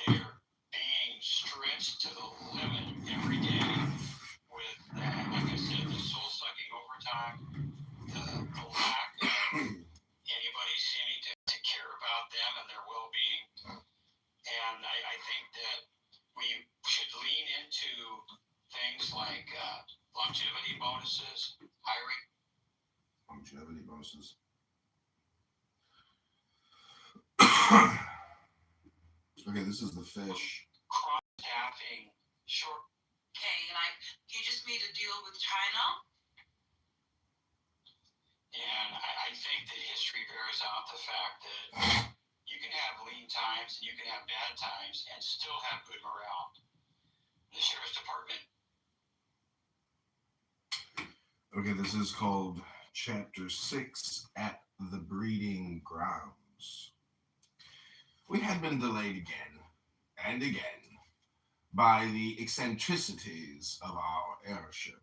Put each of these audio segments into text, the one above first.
They're being stretched to the limit every day with, like I said, the soul sucking overtime, the lack of anybody seeming to care about them and their well being. And I think that we should lean into things like longevity bonuses, hiring. Longevity bonuses. Okay, this is the fish. Cross-staffing, short. Okay, like he just made a deal with China. And I think that history bears out the fact that you can have lean times and you can have bad times and still have good morale. The sheriff's department. Okay, this is called Chapter 6 at the Breeding Grounds. We had been delayed again and again by the eccentricities of our airship.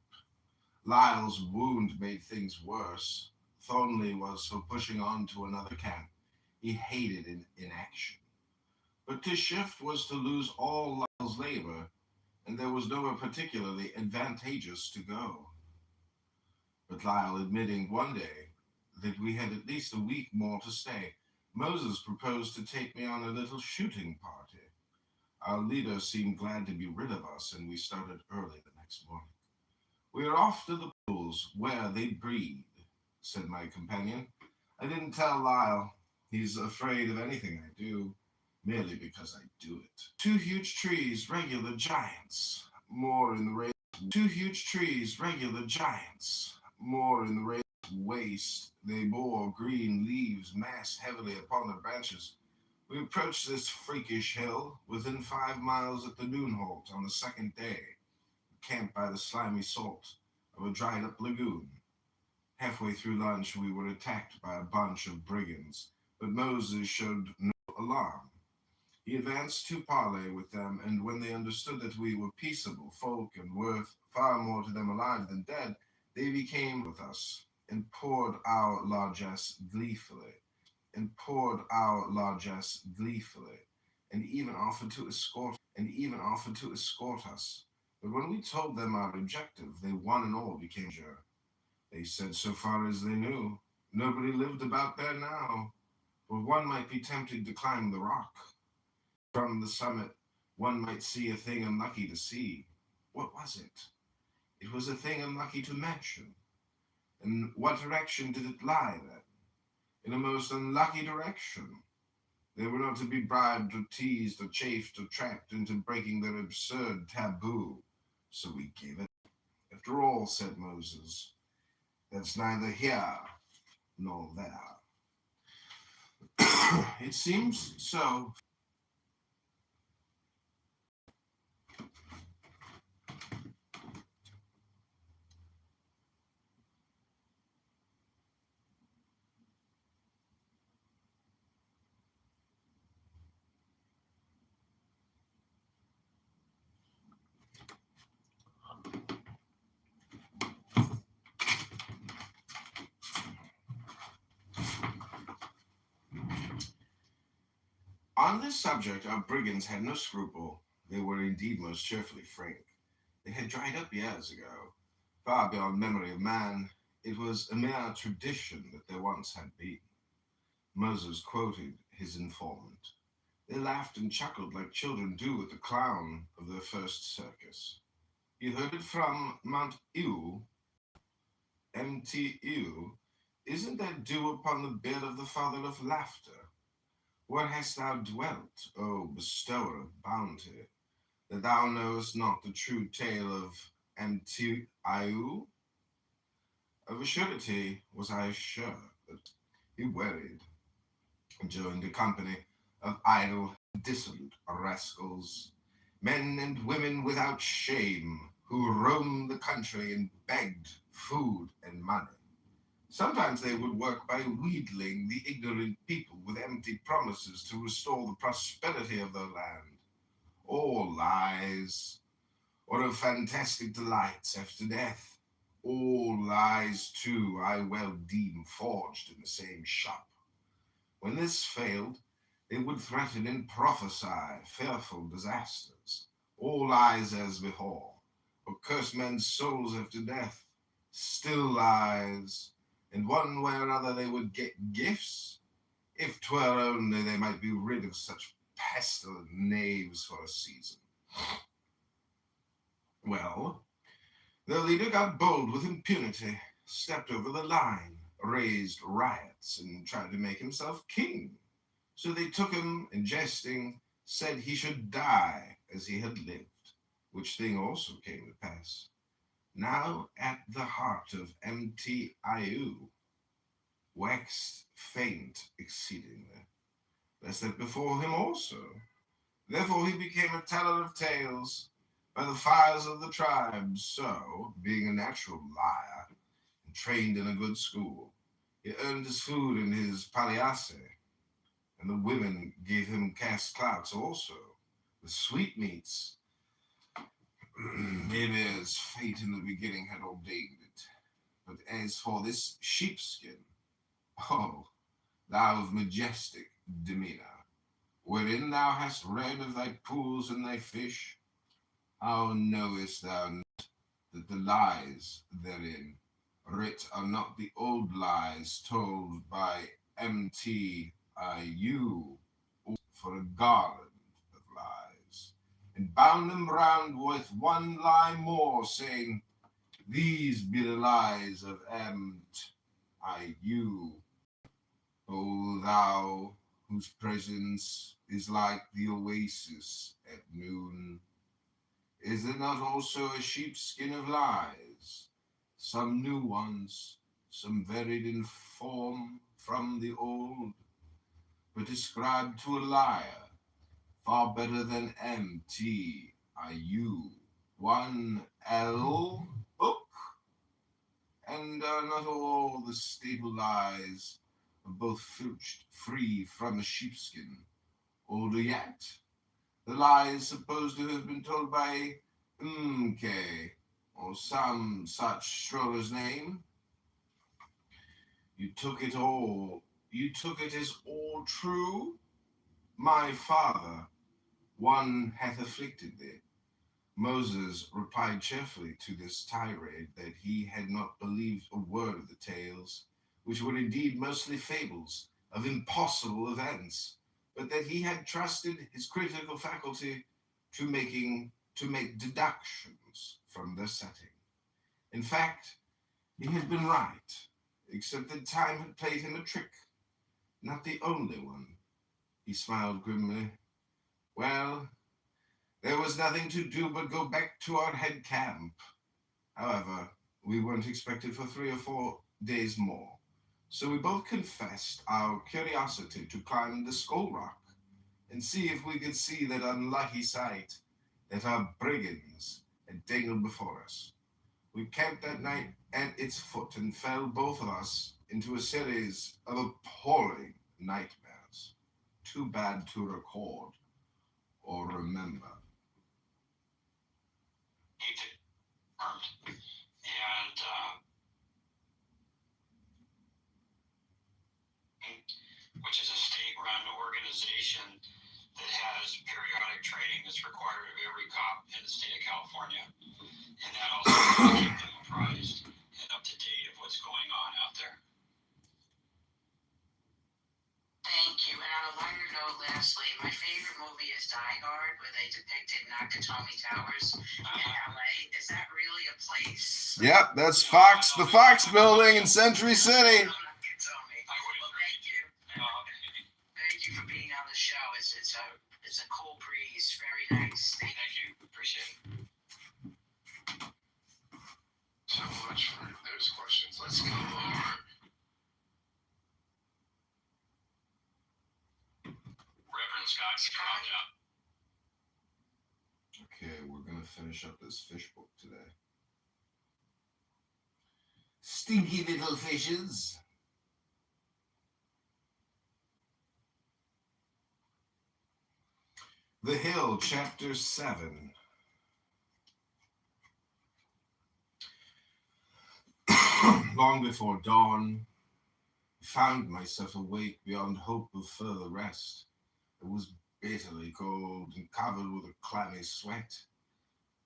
Lyle's wound made things worse. Thornley was for pushing on to another camp. He hated inaction. But to shift was to lose all Lyle's labor, and there was nowhere particularly advantageous to go. But Lyle admitting one day that we had at least a week more to stay, Moses proposed to take me on a little shooting party. Our leader seemed glad to be rid of us, and we started early the next morning. We are off to the pools where they breed, said my companion. I didn't tell Lyle. He's afraid of anything I do, merely because I do it. Two huge trees, regular giants, more in the range. Two huge trees, regular giants, more in the range waist. They bore green leaves massed heavily upon their branches. We approached this freakish hill within 5 miles at the noon halt on the second day, camped by the slimy salt of a dried-up lagoon. Halfway through lunch, we were attacked by a bunch of brigands, but Moses showed no alarm. He advanced to parley with them, and when they understood that we were peaceable folk and worth far more to them alive than dead, they became with us and poured our largesse gleefully, and even offered to escort us. But when we told them our objective, they one and all became sure. They said so far as they knew, nobody lived about there now, but one might be tempted to climb the rock. From the summit, one might see a thing unlucky to see. What was it? It was a thing unlucky to mention. In what direction did it lie, then? In a most unlucky direction. They were not to be bribed or teased or chafed or trapped into breaking their absurd taboo. So we gave it. After all, said Moses, that's neither here nor there. It seems so. On this subject, our brigands had no scruple. They were indeed most cheerfully frank. They had dried up years ago, far beyond memory of man. It was a mere tradition that there once had been. Moses quoted his informant. They laughed and chuckled like children do at the clown of their first circus. You heard it from Mount Ew, MTU. Isn't that dew upon the bed of the father of laughter? Where hast thou dwelt, O bestower of bounty, that thou knowest not the true tale of MTIU? Of a surety was I sure that he wearied and joined a company of idle, dissolute rascals, men and women without shame, who roamed the country and begged food and money. Sometimes they would work by wheedling the ignorant people with empty promises to restore the prosperity of their land. All lies, or of fantastic delights after death. All lies, too, I well deem forged in the same shop. When this failed, They would threaten and prophesy fearful disasters, all lies as before, or curse men's souls after death, still lies, and one way or other they would get gifts, if 'twere only they might be rid of such pestilent knaves for a season. Well, their leader got bold with impunity, stepped over the line, raised riots, and tried to make himself king. So they took him, and jesting, said he should die as he had lived, which thing also came to pass. Now at the heart of MTIU waxed faint exceedingly, lest that before him also. Therefore he became a teller of tales by the fires of the tribes. So, being a natural liar, and trained in a good school, he earned his food and his paliase, and the women gave him cast clouts also, the sweetmeats, maybe as fate in the beginning had ordained it. But as for this sheepskin, oh, thou of majestic demeanor, wherein thou hast read of thy pools and thy fish, how knowest thou not that the lies therein writ are not the old lies told by MTIU for a garland of lies, and bound them round with one lie more, saying, these be the lies of MTIU. O thou whose presence is like the oasis at noon, is there not also a sheepskin of lies, some new ones, some varied in form from the old, but ascribed to a liar, far better than MTIU, one L book? And are not all the stable lies of both filched free from a sheepskin? Older yet, the lies supposed to have been told by Mk, or some such stroller's name. You took it as all true? My father, one hath afflicted thee. Moses replied cheerfully to this tirade that he had not believed a word of the tales, which were indeed mostly fables of impossible events, but that he had trusted his critical faculty to make deductions from their setting. In fact, he had been right, except that time had played him a trick, not the only one. He smiled grimly. Well, there was nothing to do but go back to our head camp. However, we weren't expected for 3 or 4 days more, so we both confessed our curiosity to climb the Skull Rock and see if we could see that unlucky sight that our brigands had dangled before us. We camped that night at its foot and fell, both of us, into a series of appalling nightmares, too bad to record or remember. And which is a state-run organization that has periodic training that's required of every cop in the state of California. And that also keeps them apprised and up to date of what's going on out there. Thank you. And on a lighter note, lastly, my favorite movie is Die Hard, where they depicted Nakatomi Towers in LA. Is that really a place? Yep, that's Fox, the Fox building in Century City. Nakatomi. Well, thank you. Thank you for being on the show. It's a cool breeze. Very nice. Thank you. Appreciate it. So much for those questions. Let's go over. Reverend Scott's dropped out. Okay, we're gonna finish up this fish book today. Stinky little fishes. The Hill, Chapter 7. Long before dawn, I found myself awake beyond hope of further rest, It was bitterly cold and covered with a clammy sweat.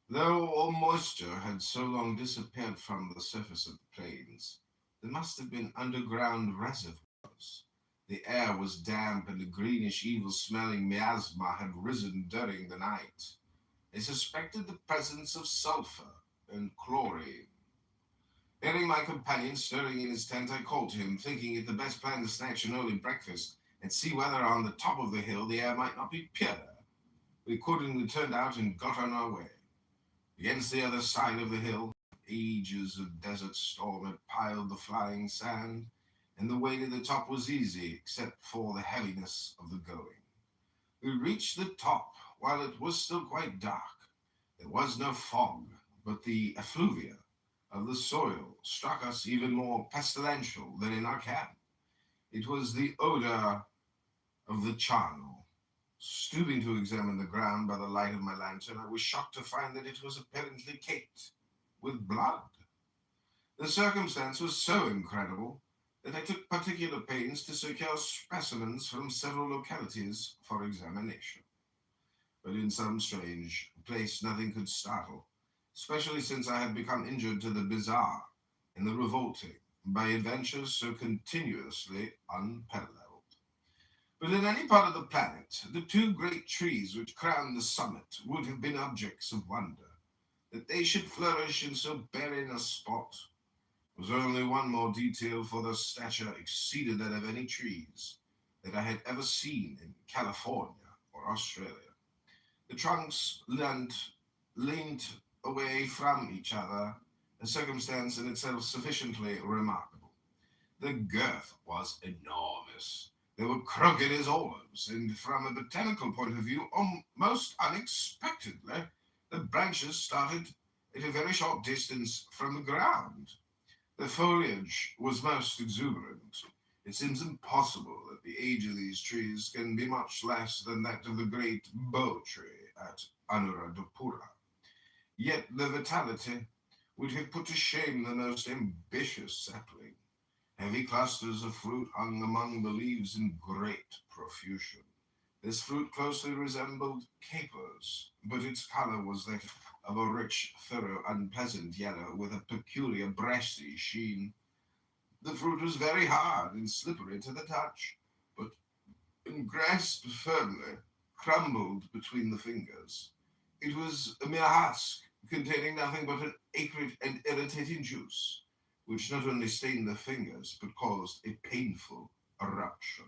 Though all moisture had so long disappeared from the surface of the plains, there must have been underground reservoirs. The air was damp and a greenish, evil-smelling miasma had risen during the night. They suspected the presence of sulfur and chlorine. Hearing my companion stirring in his tent, I called to him, thinking it the best plan to snatch an early breakfast and see whether on the top of the hill the air might not be purer. We accordingly turned out and got on our way. Against the other side of the hill, ages of desert storm had piled the flying sand, and the way to the top was easy except for the heaviness of the going. We reached the top while it was still quite dark. There was no fog, but the effluvia of the soil struck us even more pestilential than in our camp. It was the odor of the charnel. Stooping to examine the ground by the light of my lantern, I was shocked to find that it was apparently caked with blood. The circumstance was so incredible that I took particular pains to secure specimens from several localities for examination. But in some strange place nothing could startle, especially since I had become injured to the bizarre and the revolting by adventures so continuously unparalleled. But in any part of the planet, the two great trees which crowned the summit would have been objects of wonder. That they should flourish in so barren a spot was only one more detail, for their stature exceeded that of any trees that I had ever seen in California or Australia. The trunks leaned away from each other, a circumstance in itself sufficiently remarkable. The girth was enormous. They were crooked as olives, and from a botanical point of view, most unexpectedly, the branches started at a very short distance from the ground. The foliage was most exuberant. It seems impossible that the age of these trees can be much less than that of the great bow tree at Anuradhapura. Yet the vitality would have put to shame the most ambitious sapling. Heavy clusters of fruit hung among the leaves in great profusion. This fruit closely resembled capers, but its color was that of a rich, thorough, unpleasant yellow with a peculiar brassy sheen. The fruit was very hard and slippery to the touch, but when grasped firmly, crumbled between the fingers. It was a mere husk, containing nothing but an acrid and irritating juice, which not only stained the fingers, but caused a painful eruption.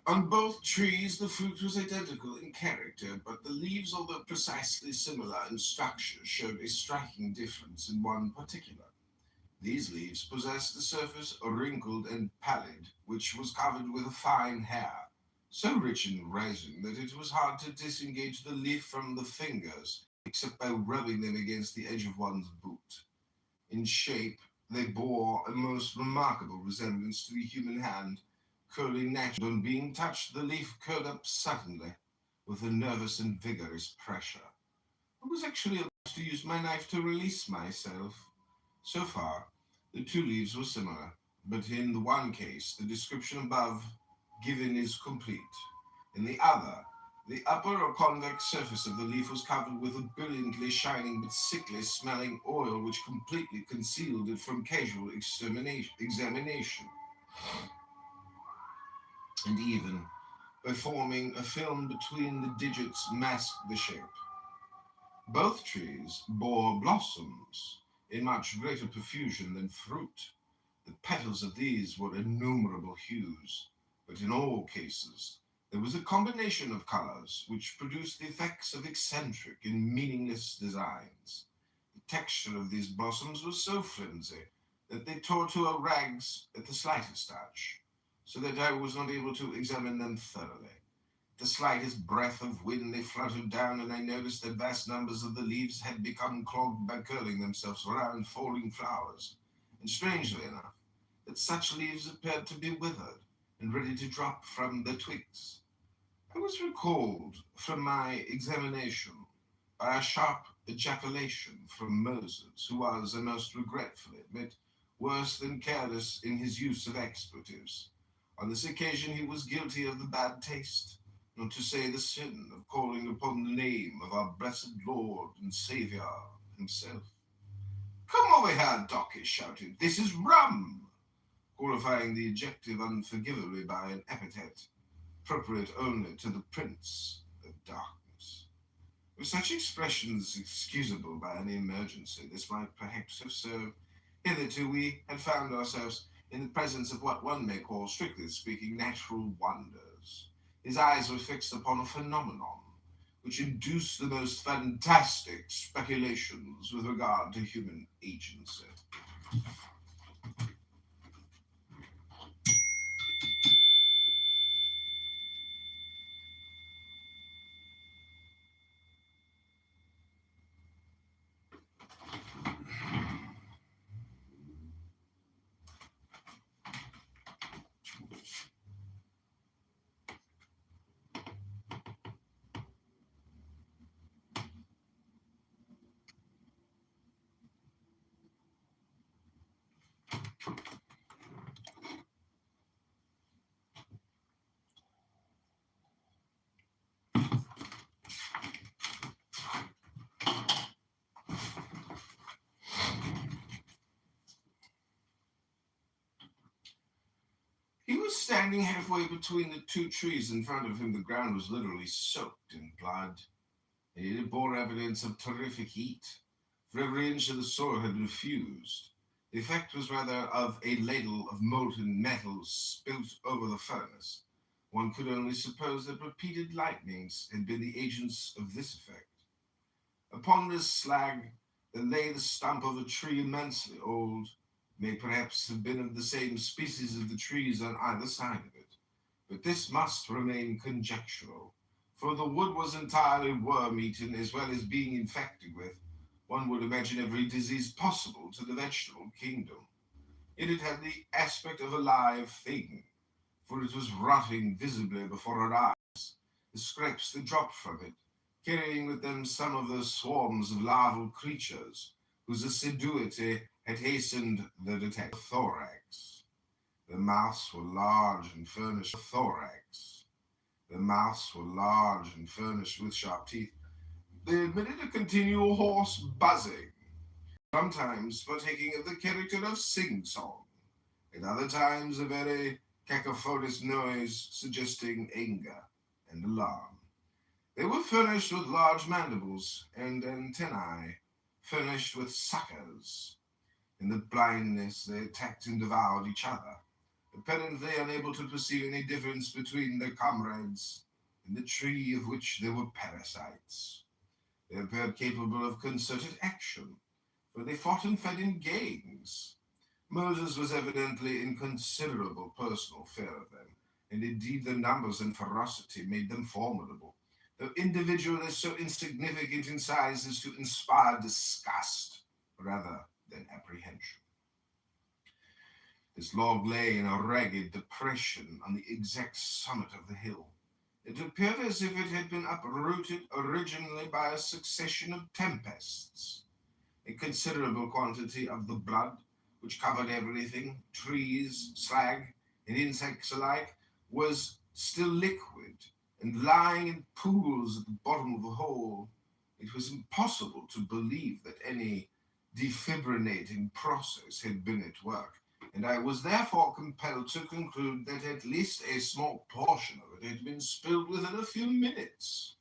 On both trees, the fruit was identical in character, but the leaves, although precisely similar in structure, showed a striking difference in one particular. These leaves possessed a surface wrinkled and pallid, which was covered with a fine hair, so rich in resin that it was hard to disengage the leaf from the fingers, except by rubbing them against the edge of one's boot. In shape, they bore a most remarkable resemblance to the human hand, curling naturally. On being touched, the leaf curled up suddenly, with a nervous and vigorous pressure. I was actually about to use my knife to release myself. So far, the two leaves were similar, but in the one case, the description above given is complete. In the other, the upper or convex surface of the leaf was covered with a brilliantly shining but sickly smelling oil which completely concealed it from casual examination, and even by forming a film between the digits masked the shape. Both trees bore blossoms in much greater profusion than fruit. The petals of these were innumerable hues, but in all cases there was a combination of colors which produced the effects of eccentric and meaningless designs. The texture of these blossoms was so flimsy that they tore to rags at the slightest touch, so that I was not able to examine them thoroughly. The slightest breath of wind they fluttered down, and I noticed that vast numbers of the leaves had become clogged by curling themselves around falling flowers, and strangely enough, that such leaves appeared to be withered and ready to drop from the twigs. I was recalled from my examination by a sharp ejaculation from Moses, who was, I most regretfully admit, worse than careless in his use of expletives. On this occasion he was guilty of the bad taste, not to say the sin, of calling upon the name of our blessed Lord and Saviour himself. "Come over here, Doc," he shouted. "This is rum," qualifying the adjective unforgivably by an epithet appropriate only to the Prince of Darkness. Were such expressions excusable by any emergency, this might perhaps have served. Hitherto we had found ourselves in the presence of what one may call, strictly speaking, natural wonders. His eyes were fixed upon a phenomenon which induced the most fantastic speculations with regard to human agency. He was standing halfway between the two trees in front of him. The ground was literally soaked in blood, and it bore evidence of terrific heat, for every inch of the soil had been fused. The effect was rather of a ladle of molten metal spilt over the furnace. One could only suppose that repeated lightnings had been the agents of this effect. Upon this slag there lay the stump of a tree immensely old, may perhaps have been of the same species of the trees on either side of it, but this must remain conjectural, for the wood was entirely worm-eaten as well as being infected with, one would imagine, every disease possible to the vegetable kingdom. Yet it had the aspect of a live thing, for it was rotting visibly before our eyes. The scraps that dropped from it, carrying with them some of those swarms of larval creatures whose assiduity had hastened the detection. Thorax. The mouths were large and furnished with thorax. The mouths were large and furnished with sharp teeth. They admitted a continual hoarse buzzing, sometimes partaking of the character of sing-song, at other times a very cacophonous noise suggesting anger and alarm. They were furnished with large mandibles and antennae, furnished with suckers. In the blindness they attacked and devoured each other, apparently unable to perceive any difference between their comrades in the tree of which they were parasites. They appeared capable of concerted action, for they fought and fed in gangs. Moses was evidently in considerable personal fear of them, and indeed their numbers and ferocity made them formidable, though individually so insignificant in size as to inspire disgust rather than apprehension. This log lay in a ragged depression on the exact summit of the hill. It appeared as if it had been uprooted originally by a succession of tempests. A considerable quantity of the blood, which covered everything, trees, slag, and insects alike, was still liquid and lying in pools at the bottom of the hole. It was impossible to believe that any defibrinating process had been at work, and I was therefore compelled to conclude that at least a small portion of it had been spilled within a few minutes.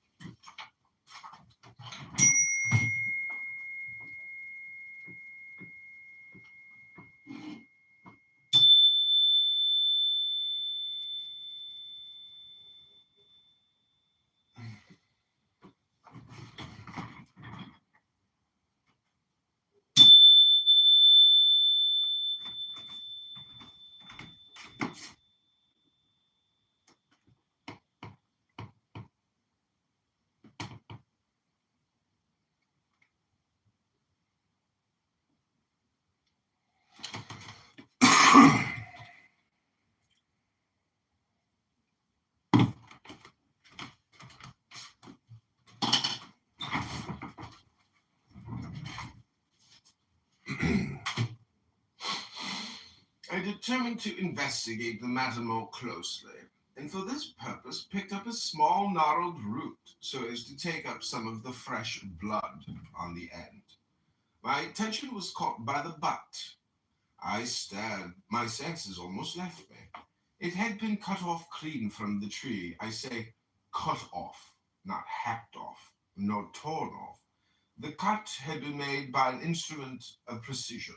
I determined to investigate the matter more closely, and for this purpose picked up a small gnarled root so as to take up some of the fresh blood on the end. My attention was caught by the butt. I stared. My senses almost left me. It had been cut off clean from the tree. I say cut off, not hacked off, nor torn off. The cut had been made by an instrument of precision,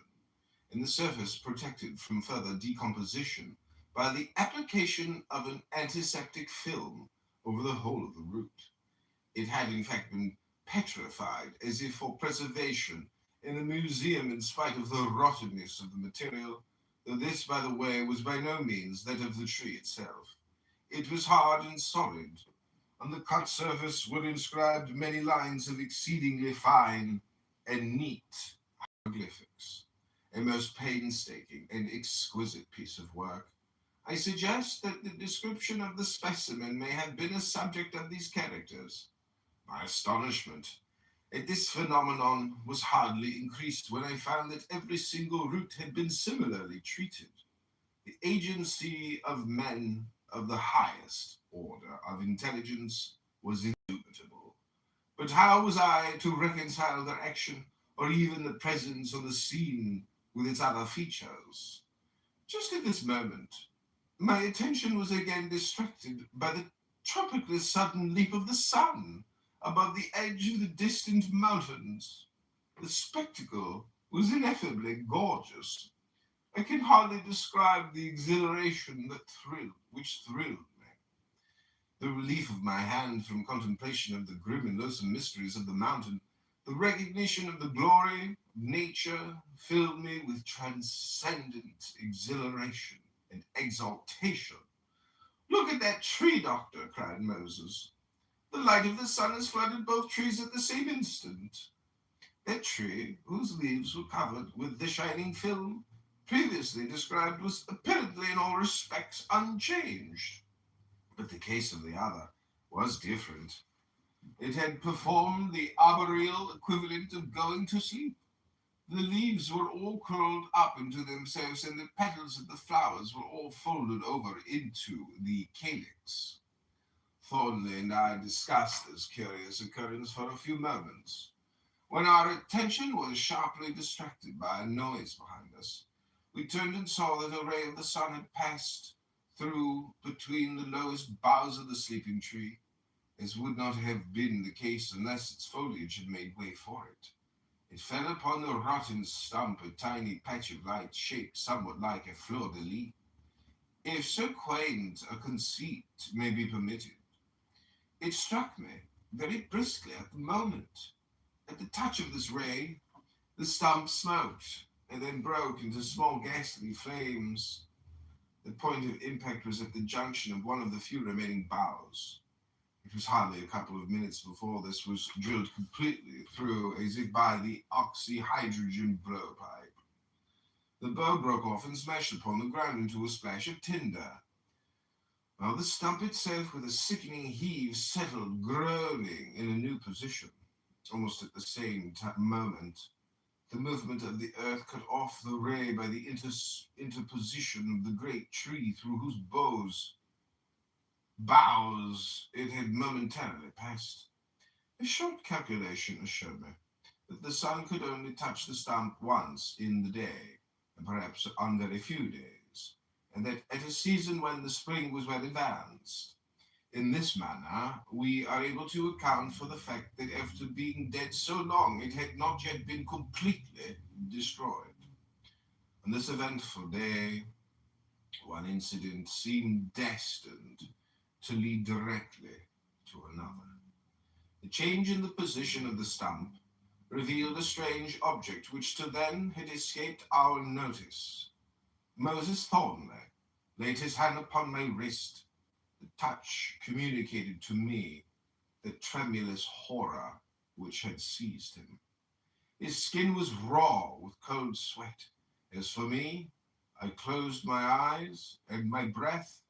and the surface protected from further decomposition by the application of an antiseptic film over the whole of the root. It had in fact been petrified as if for preservation in a museum in spite of the rottenness of the material, though this, by the way, was by no means that of the tree itself. It was hard and solid. On the cut surface were inscribed many lines of exceedingly fine and neat hieroglyphics, a most painstaking and exquisite piece of work. I suggest that the description of the specimen may have been a subject of these characters. My astonishment at this phenomenon was hardly increased when I found that every single root had been similarly treated. The agency of men of the highest order of intelligence was indubitable. But how was I to reconcile their action, or even the presence on the scene with its other features? Just at this moment, my attention was again distracted by the tropically sudden leap of the sun above the edge of the distant mountains. The spectacle was ineffably gorgeous. I can hardly describe the exhilaration which thrilled me. The relief of my hand from contemplation of the grim and loathsome mysteries of the mountain, the recognition of the glory of nature filled me with transcendent exhilaration and exaltation. "Look at that tree, Doctor," cried Moses. "The light of the sun has flooded both trees at the same instant." That tree, whose leaves were covered with the shining film previously described, was apparently in all respects unchanged. But the case of the other was different. It had performed the arboreal equivalent of going to sleep. The leaves were all curled up into themselves, and the petals of the flowers were all folded over into the calyx. Thornley and I discussed this curious occurrence for a few moments, when our attention was sharply distracted by a noise behind us. We turned and saw that a ray of the sun had passed through between the lowest boughs of the sleeping tree, as would not have been the case unless its foliage had made way for it. It fell upon the rotten stump, a tiny patch of light shaped somewhat like a fleur-de-lis. If so quaint a conceit may be permitted, it struck me very briskly at the moment. At the touch of this ray, the stump smoked and then broke into small ghastly flames. The point of impact was at the junction of one of the few remaining boughs. It was hardly a couple of minutes before this was drilled completely through as if by the oxyhydrogen blowpipe. The bough broke off and smashed upon the ground into a splash of tinder, while the stump itself, with a sickening heave, settled, groaning, in a new position. Almost at the same moment, the movement of the earth cut off the ray by the interposition of the great tree through whose boughs it had momentarily passed. A short calculation assured me that the sun could only touch the stump once in the day, and perhaps on very few days, and that at a season when the spring was well advanced. In this manner, we are able to account for the fact that after being dead so long, it had not yet been completely destroyed. On this eventful day, one incident seemed destined to lead directly to another. The change in the position of the stump revealed a strange object which till then had escaped our notice. Moses Thornley laid his hand upon my wrist. The touch communicated to me the tremulous horror which had seized him. His skin was raw with cold sweat. As for me, I closed my eyes, and my breath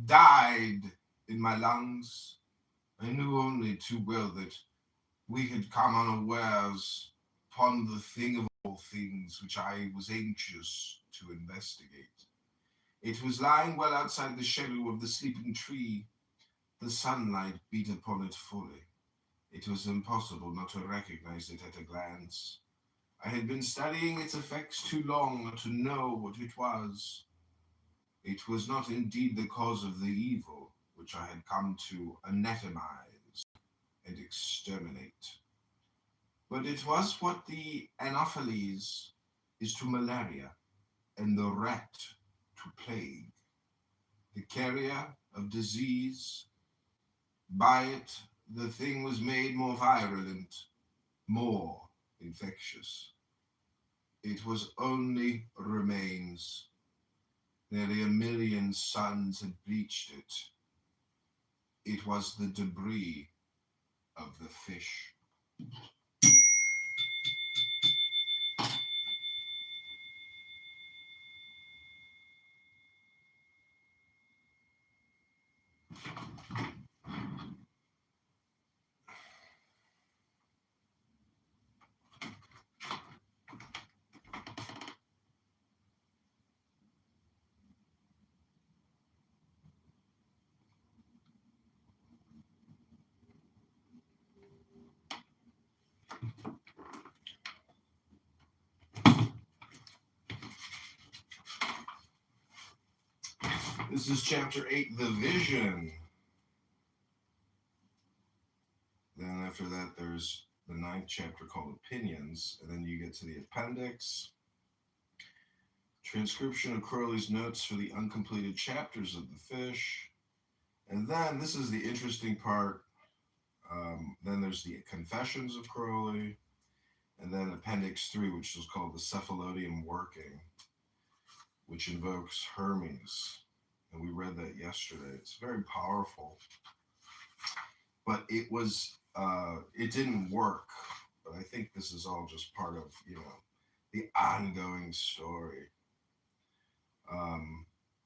died in my lungs. I knew only too well that we had come unawares upon the thing of all things which I was anxious to investigate. It was lying well outside the shadow of the sleeping tree. The sunlight beat upon it fully. It was impossible not to recognize it at a glance. I had been studying its effects too long not to know what it was. It was not indeed the cause of the evil which I had come to anatomize and exterminate, but it was what the Anopheles is to malaria and the rat to plague, the carrier of disease. By it, the thing was made more virulent, more infectious. It was only remains. Nearly 1,000,000 suns had bleached it. It was the debris of the fish. This is chapter 8, The Vision. Then after that, there's the 9th chapter called Opinions, and then you get to the appendix. Transcription of Crowley's notes for the uncompleted chapters of the fish. And then, this is the interesting part, then there's the Confessions of Crowley, and then Appendix 3, which is called the Cephalodium Working, which invokes Hermes. And we read that yesterday. It's very powerful. But it didn't work. But I think this is all just part of, the ongoing story.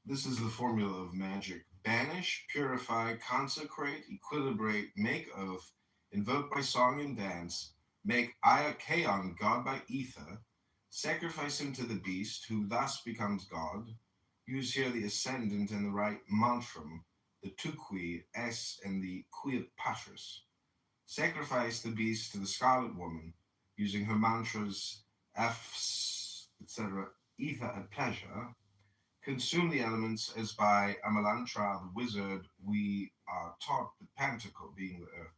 This is the formula of magic. Banish, purify, consecrate, equilibrate, make oath, invoke by song and dance, make Iakaon god by ether, sacrifice him to the beast, who thus becomes god. Use here the ascendant and the right mantram, the Tukui, S, and the Quiet Patras. Sacrifice the beast to the Scarlet Woman, using her mantras F, etc., ether at pleasure. Consume the elements as by Amalantra, the wizard. We are taught the pentacle being the earth.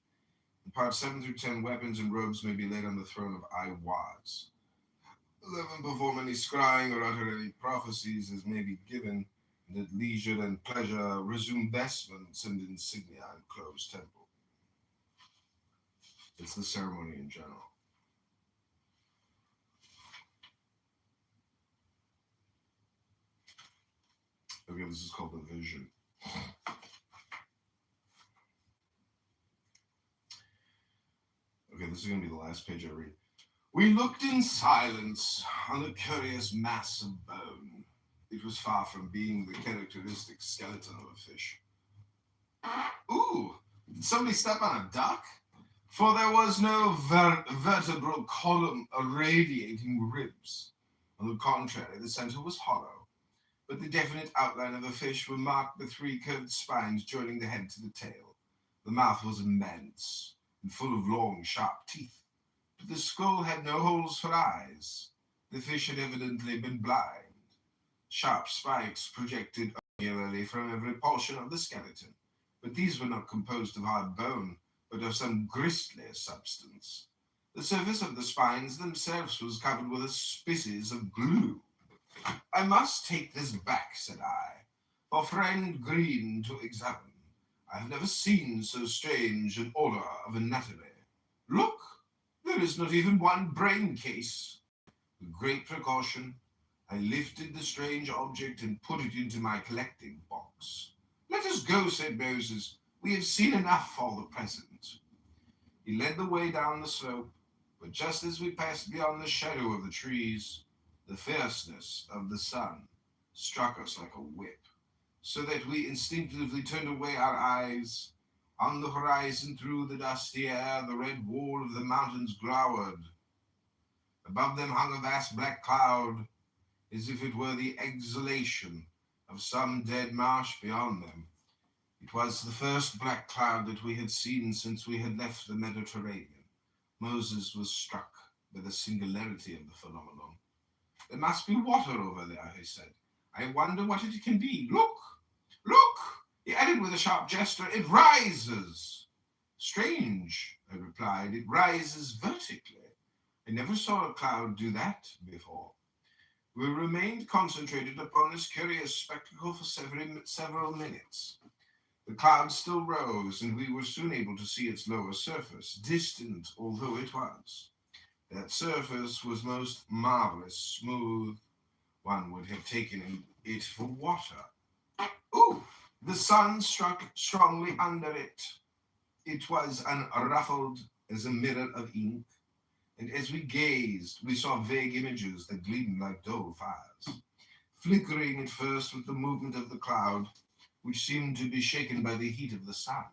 In parts 7 through 10, weapons and robes may be laid on the throne of Iwaz. 11, perform any scrying or utter any prophecies as may be given, and at leisure and pleasure resume vestments and insignia and close temple. It's the ceremony in general. Okay, this is called the vision. Okay, this is going to be the last page I read. We looked in silence on the curious mass of bone. It was far from being the characteristic skeleton of a fish. Ooh, did somebody step on a duck? For there was no vertebral column irradiating ribs. On the contrary, the center was hollow, but the definite outline of the fish were marked by 3 curved spines joining the head to the tail. The mouth was immense and full of long, sharp teeth, but the skull had no holes for eyes. The fish had evidently been blind. Sharp spikes projected irregularly from every portion of the skeleton, but these were not composed of hard bone, but of some gristly substance. The surface of the spines themselves was covered with a species of glue. I must take this back, said I, for friend Green to examine. I have never seen so strange an order of anatomy. Look, there is not even one brain case. With great precaution, I lifted the strange object and put it into my collecting box. Let us go, said Moses. We have seen enough for the present. He led the way down the slope, but just as we passed beyond the shadow of the trees, the fierceness of the sun struck us like a whip, so that we instinctively turned away our eyes. On the horizon, through the dusty air, the red wall of the mountains glowered. Above them hung a vast black cloud, as if it were the exhalation of some dead marsh beyond them. It was the first black cloud that we had seen since we had left the Mediterranean. Moses was struck by the singularity of the phenomenon. There must be water over there, he said. I wonder what it can be. Look! Look! He added with a sharp gesture, it rises. Strange, I replied. It rises vertically. I never saw a cloud do that before. We remained concentrated upon this curious spectacle for several minutes. The cloud still rose, and we were soon able to see its lower surface, distant although it was. That surface was most marvelous, smooth. One would have taken it for water. Ooh! The sun struck strongly under it. It was unruffled as a mirror of ink, and as we gazed, we saw vague images that gleamed like dull fires, flickering at first with the movement of the cloud, which seemed to be shaken by the heat of the sun.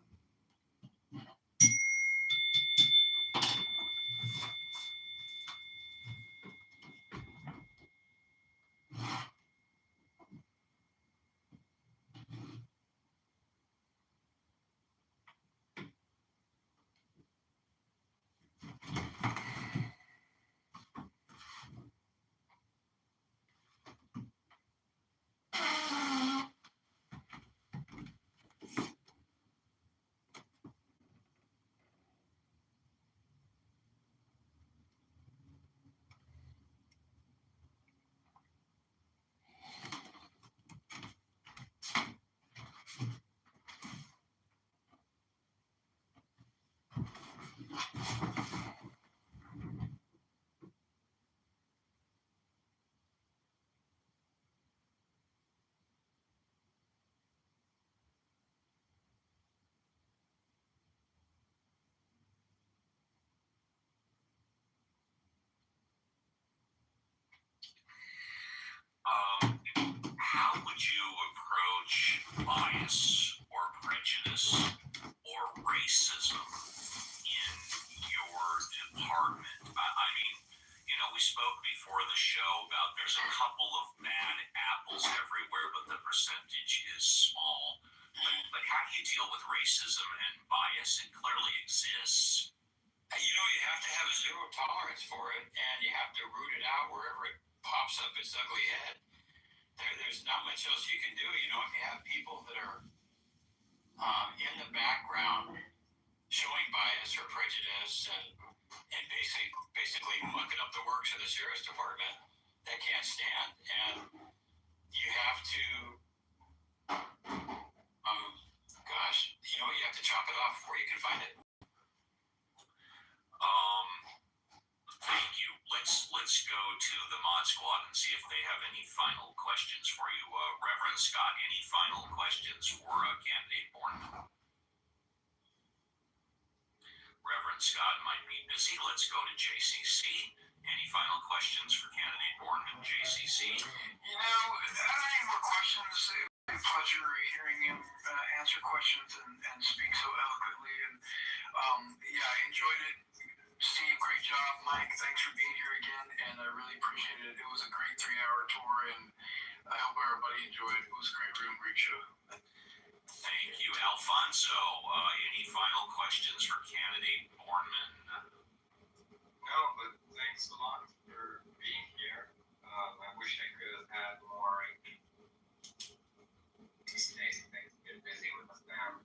How would you approach bias or prejudice or racism in your department? I mean, we spoke before the show about there's a couple of bad apples everywhere, but the percentage is small. But how do you deal with racism and bias? It clearly exists. You have to have a zero tolerance for it, and you have to root it out wherever it pops up its ugly head. There's not much else you can do. If you have people that are in the background showing bias or prejudice and basically mucking up the works of the sheriff's department, that can't stand. And you have to, you have to chop it off before you can find it. Thank you. Let's go to the Mod Squad and see if they have any final questions for you. Reverend Scott, any final questions for candidate Bourne? Reverend Scott might be busy. Let's go to JCC. Any final questions for candidate Bourne and JCC? Without any more questions, it was a pleasure hearing him answer questions and speak so eloquently. And I enjoyed it. Steve, great job. Mike, thanks for being here again, and I really appreciate it. It was a great 3-hour tour, and I hope everybody enjoyed it. It was a great room, great show. Thank you. Alfonso, any final questions for candidate Bourneman? No, but thanks a lot for being here. I wish I could have had more. These days, things get busy with the family.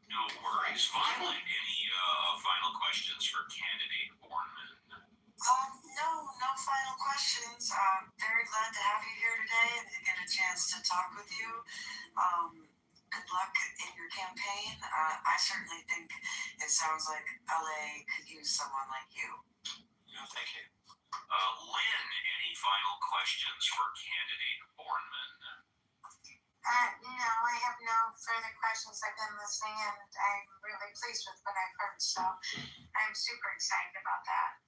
No worries. Violet, any final questions for candidate Bourneman? No final questions. Very glad to have you here today and to get a chance to talk with you. Good luck in your campaign. I certainly think it sounds like LA could use someone like you. No, thank you. Lynn, any final questions for candidate Bourneman? No, I have no further questions. I've been listening and I'm really pleased with what I've heard, so I'm super excited about that.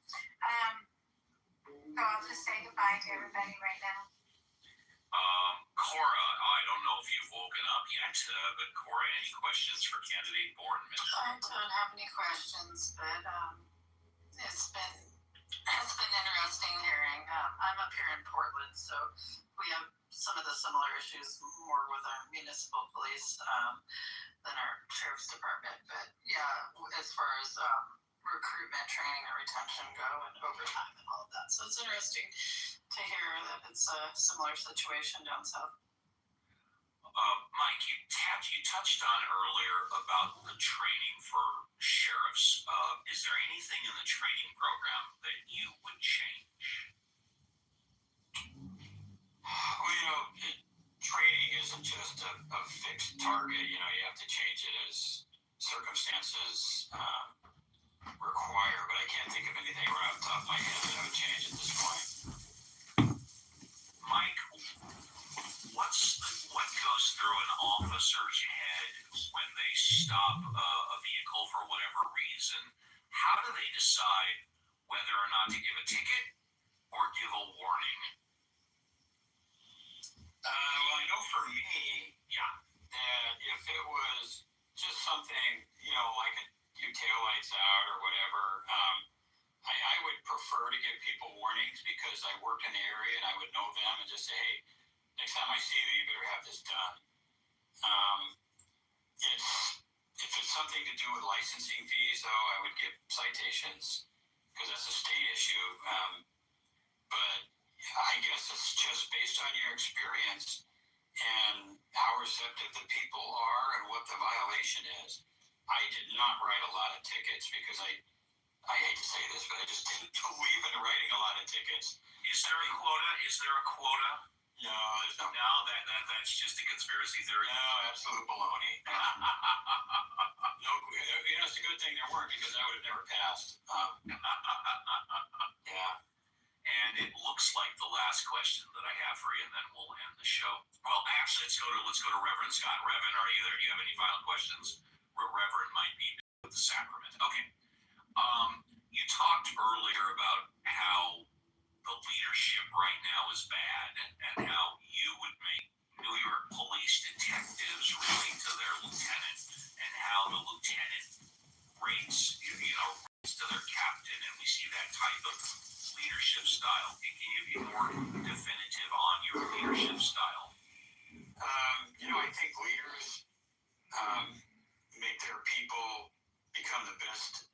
So I'll just say goodbye to everybody right now. Cora, I don't know if you've woken up yet, but Cora, any questions for candidate Bourneman? I don't have any questions, but it's been It's been interesting hearing. I'm up here in Portland, so we have some of the similar issues more with our municipal police than our sheriff's department. But yeah, as far as recruitment, training, and retention go, and overtime and all of that. So it's interesting to hear that it's a similar situation down south. Mike, you touched on earlier about the training for sheriffs. Is there anything in the training program that you would change? Well, training isn't just a fixed target. You have to change it as circumstances require. But I can't think of anything right off the top of my head that I would change at this point. Mike, what goes through an officer's head when they stop a vehicle for whatever reason? How do they decide whether or not to give a ticket or give a warning? Well, I know for me, that if it was just something, like your taillights out or whatever, I would prefer to give people warnings because I worked in the area and I would know them and just say, hey, next time I see you, you better have this done. If it's something to do with licensing fees, though, I would give citations because that's a state issue. But I guess it's just based on your experience and how receptive the people are and what the violation is. I did not write a lot of tickets because I hate to say this, but I just didn't believe in writing a lot of tickets. Is there a quota? No, there's no. No, that's just a conspiracy theory. No, absolute baloney. No, it's a good thing there weren't because I would have never passed. Yeah. And it looks like the last question that I have for you, and then we'll end the show. Well, actually, let's go to Reverend Scott. Reverend, are you there? Do you have any final questions? Reverend might be with the sacrament. Okay. You talked earlier about how the leadership right now is bad, and how you would make New York police detectives relate to their lieutenant, and how the lieutenant rates to their captain, and we see that type of leadership style. Can you be more definitive on your leadership style? I think leaders make their people become the best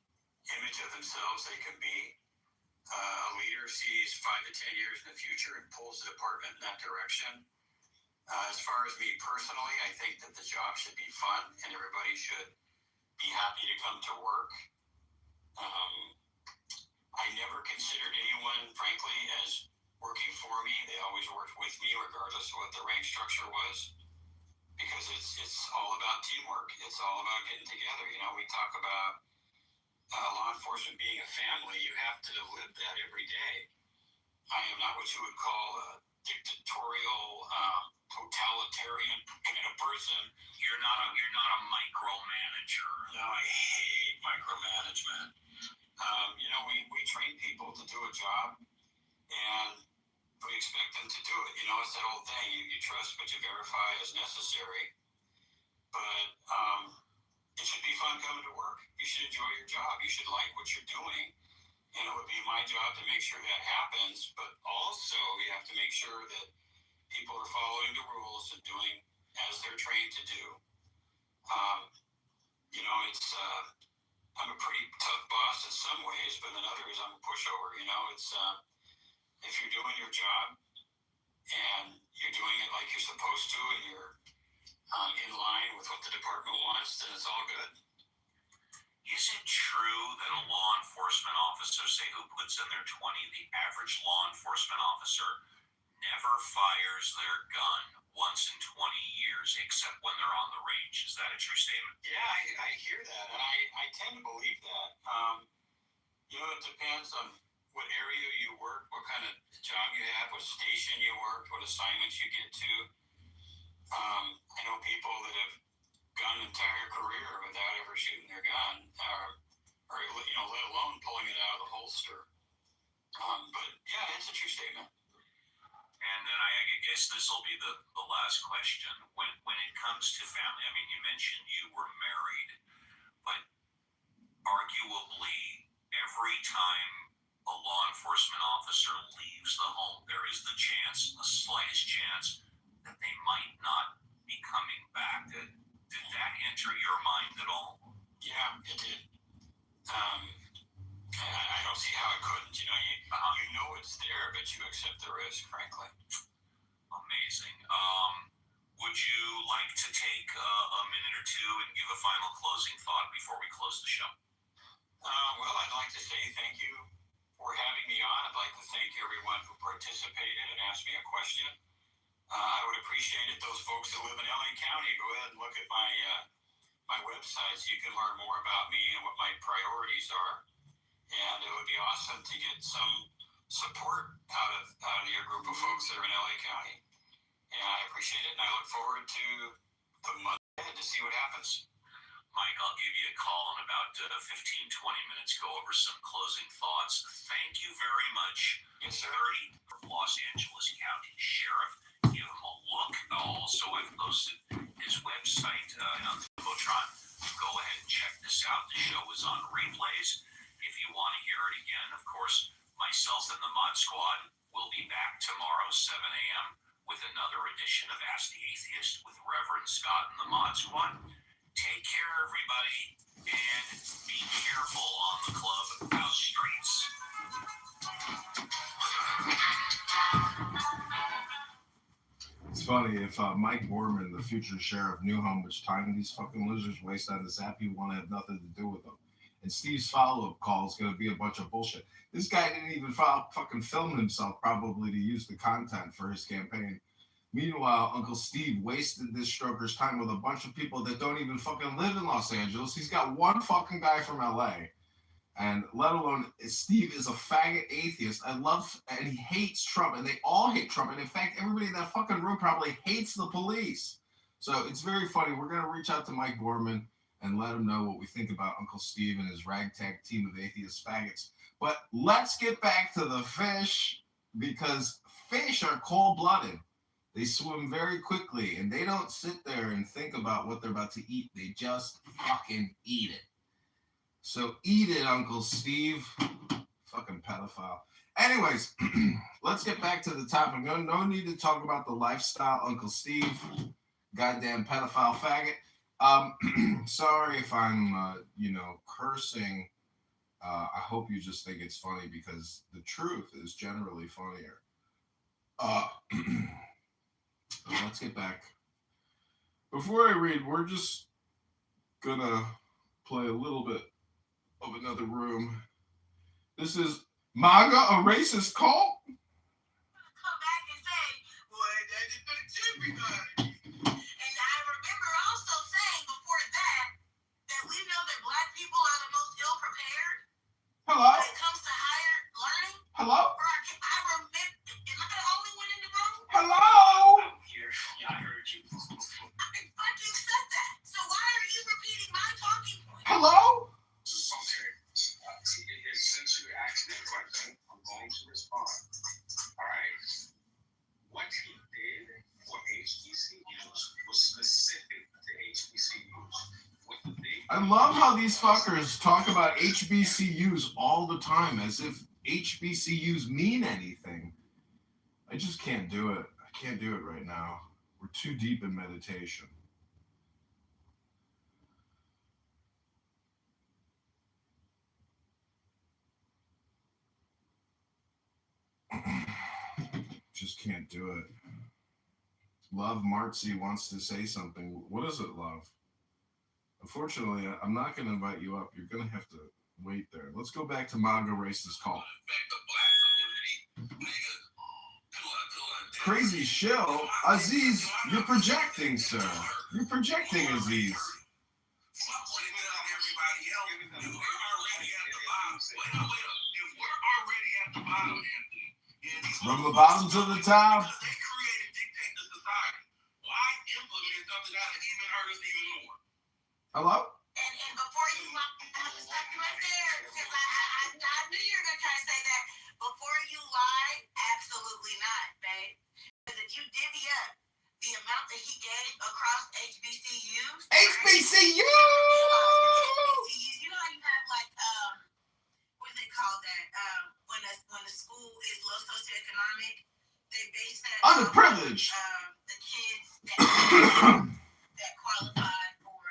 image of themselves they can be. A leader sees 5 to 10 years in the future and pulls the department in that direction. As far as me personally, I think that the job should be fun and everybody should be happy to come to work. I never considered anyone, frankly, as working for me. They always worked with me regardless of what the rank structure was, because it's all about teamwork. It's all about getting together. We talk about law enforcement being a family. You have to live that every day. I am not what you would call a dictatorial, totalitarian kind of person. You're not a micromanager. No, I hate micromanagement. We train people to do a job, and we expect them to do it. It's that old thing, you trust but you verify as necessary. But it should be fun coming to work. You should enjoy your job. You should like what you're doing. And it would be my job to make sure that happens. But also, you have to make sure that people are following the rules and doing as they're trained to do. I'm a pretty tough boss in some ways, but in others, I'm a pushover. If you're doing your job and you're doing it like you're supposed to, and you're in line with what the department wants, then it's all good. Is it true that a law enforcement officer, say who puts in their 20, the average law enforcement officer never fires their gun once in 20 years except when they're on the range? Is that a true statement? Yeah, I hear that, and I tend to believe that. It depends on what area you work, what kind of job you have, what station you work, what assignments you get to. I know people that have gone an entire career without ever shooting their gun, or let alone pulling it out of the holster. But yeah, it's a true statement. And then I guess this will be the last question. When it comes to family, you mentioned you were married, but arguably every time a law enforcement officer leaves the home, there is the chance, the slightest chance, that they might not be coming back. Did that enter your mind at all? Yeah, it did. I don't see how it couldn't. You know it's there, but you accept the risk, frankly. Amazing. Would you like to take a minute or two and give a final closing thought before we close the show? Well, I'd like to say thank you for having me on. I'd like to thank everyone who participated and asked me a question. I would appreciate it. Those folks that live in LA County, go ahead and look at my website so you can learn more about me and what my priorities are. And it would be awesome to get some support out of your group of folks that are in LA County. And I appreciate it, and I look forward to the month ahead to see what happens. Mike, I'll give you a call in about 15, 20 minutes, go over some closing thoughts. Thank you very much. Yes, sir. 30 from Los Angeles County Sheriff. Give him a look. Also, I've posted his website on the Infotron. Go ahead and check this out. The show is on replays. If you want to hear it again, of course, myself and the Mod Squad will be back tomorrow, 7 a.m., with another edition of Ask the Atheist with Reverend Scott and the Mod Squad. Take care, everybody, and be careful on the clubhouse streets. It's funny, if Mike Borman, the future sheriff, knew how much time these fucking losers waste on this app, he'd want to have nothing to do with them. And Steve's follow-up call is going to be a bunch of bullshit. This guy didn't even fucking film himself, probably to use the content for his campaign. Meanwhile, Uncle Steve wasted this stroker's time with a bunch of people that don't even fucking live in Los Angeles. He's got one fucking guy from LA. And let alone, Steve is a faggot atheist. And he hates Trump, and they all hate Trump. And in fact, everybody in that fucking room probably hates the police. So it's very funny. We're going to reach out to Mike Borman and let him know what we think about Uncle Steve and his ragtag team of atheist faggots. But let's get back to the fish, because fish are cold-blooded. They swim very quickly, and they don't sit there and think about what they're about to eat. They just fucking eat it. So eat it, Uncle Steve. Fucking pedophile. Anyways, let's get back to the topic. No need to talk about the lifestyle, Uncle Steve. Goddamn pedophile faggot. Sorry if I'm, cursing. I hope you just think it's funny, because the truth is generally funnier. Let's get back. Before I read, we're just gonna play a little bit of Another Room. This is MAGA, a racist cult? Come back and say, boy, that is the everybody. And I remember also saying before that we know that black people are the most ill-prepared Hello? when it comes to higher learning. Hello? I remember, am I the only one in the room? Hello? I'm here. Yeah, I heard you. I fucking said that. So why are you repeating my talking point? Hello? Okay. Since you asked me a question, I'm going to respond. All right. What he did for HBCUs was specific to HBCUs. I love how these fuckers talk about HBCUs all the time as if HBCUs mean anything. I just can't do it. I can't do it right now. We're too deep in meditation. Just can't do it. Love Martzi wants to say something. What is it, Love? Unfortunately, I'm not going to invite you up. You're going to have to wait there. Let's go back to MAGA racist call. Crazy shill. Aziz, you're projecting, sir. You're projecting, Aziz. From the bottom to the top. Hello? And before you, I'm going to stop you right there, because I knew you were going to try to say that. Before you lie, absolutely not, babe. Because if you divvy up the amount that he gave across HBCUs. HBCU! You know how you have, like, what is it called that? When that qualify for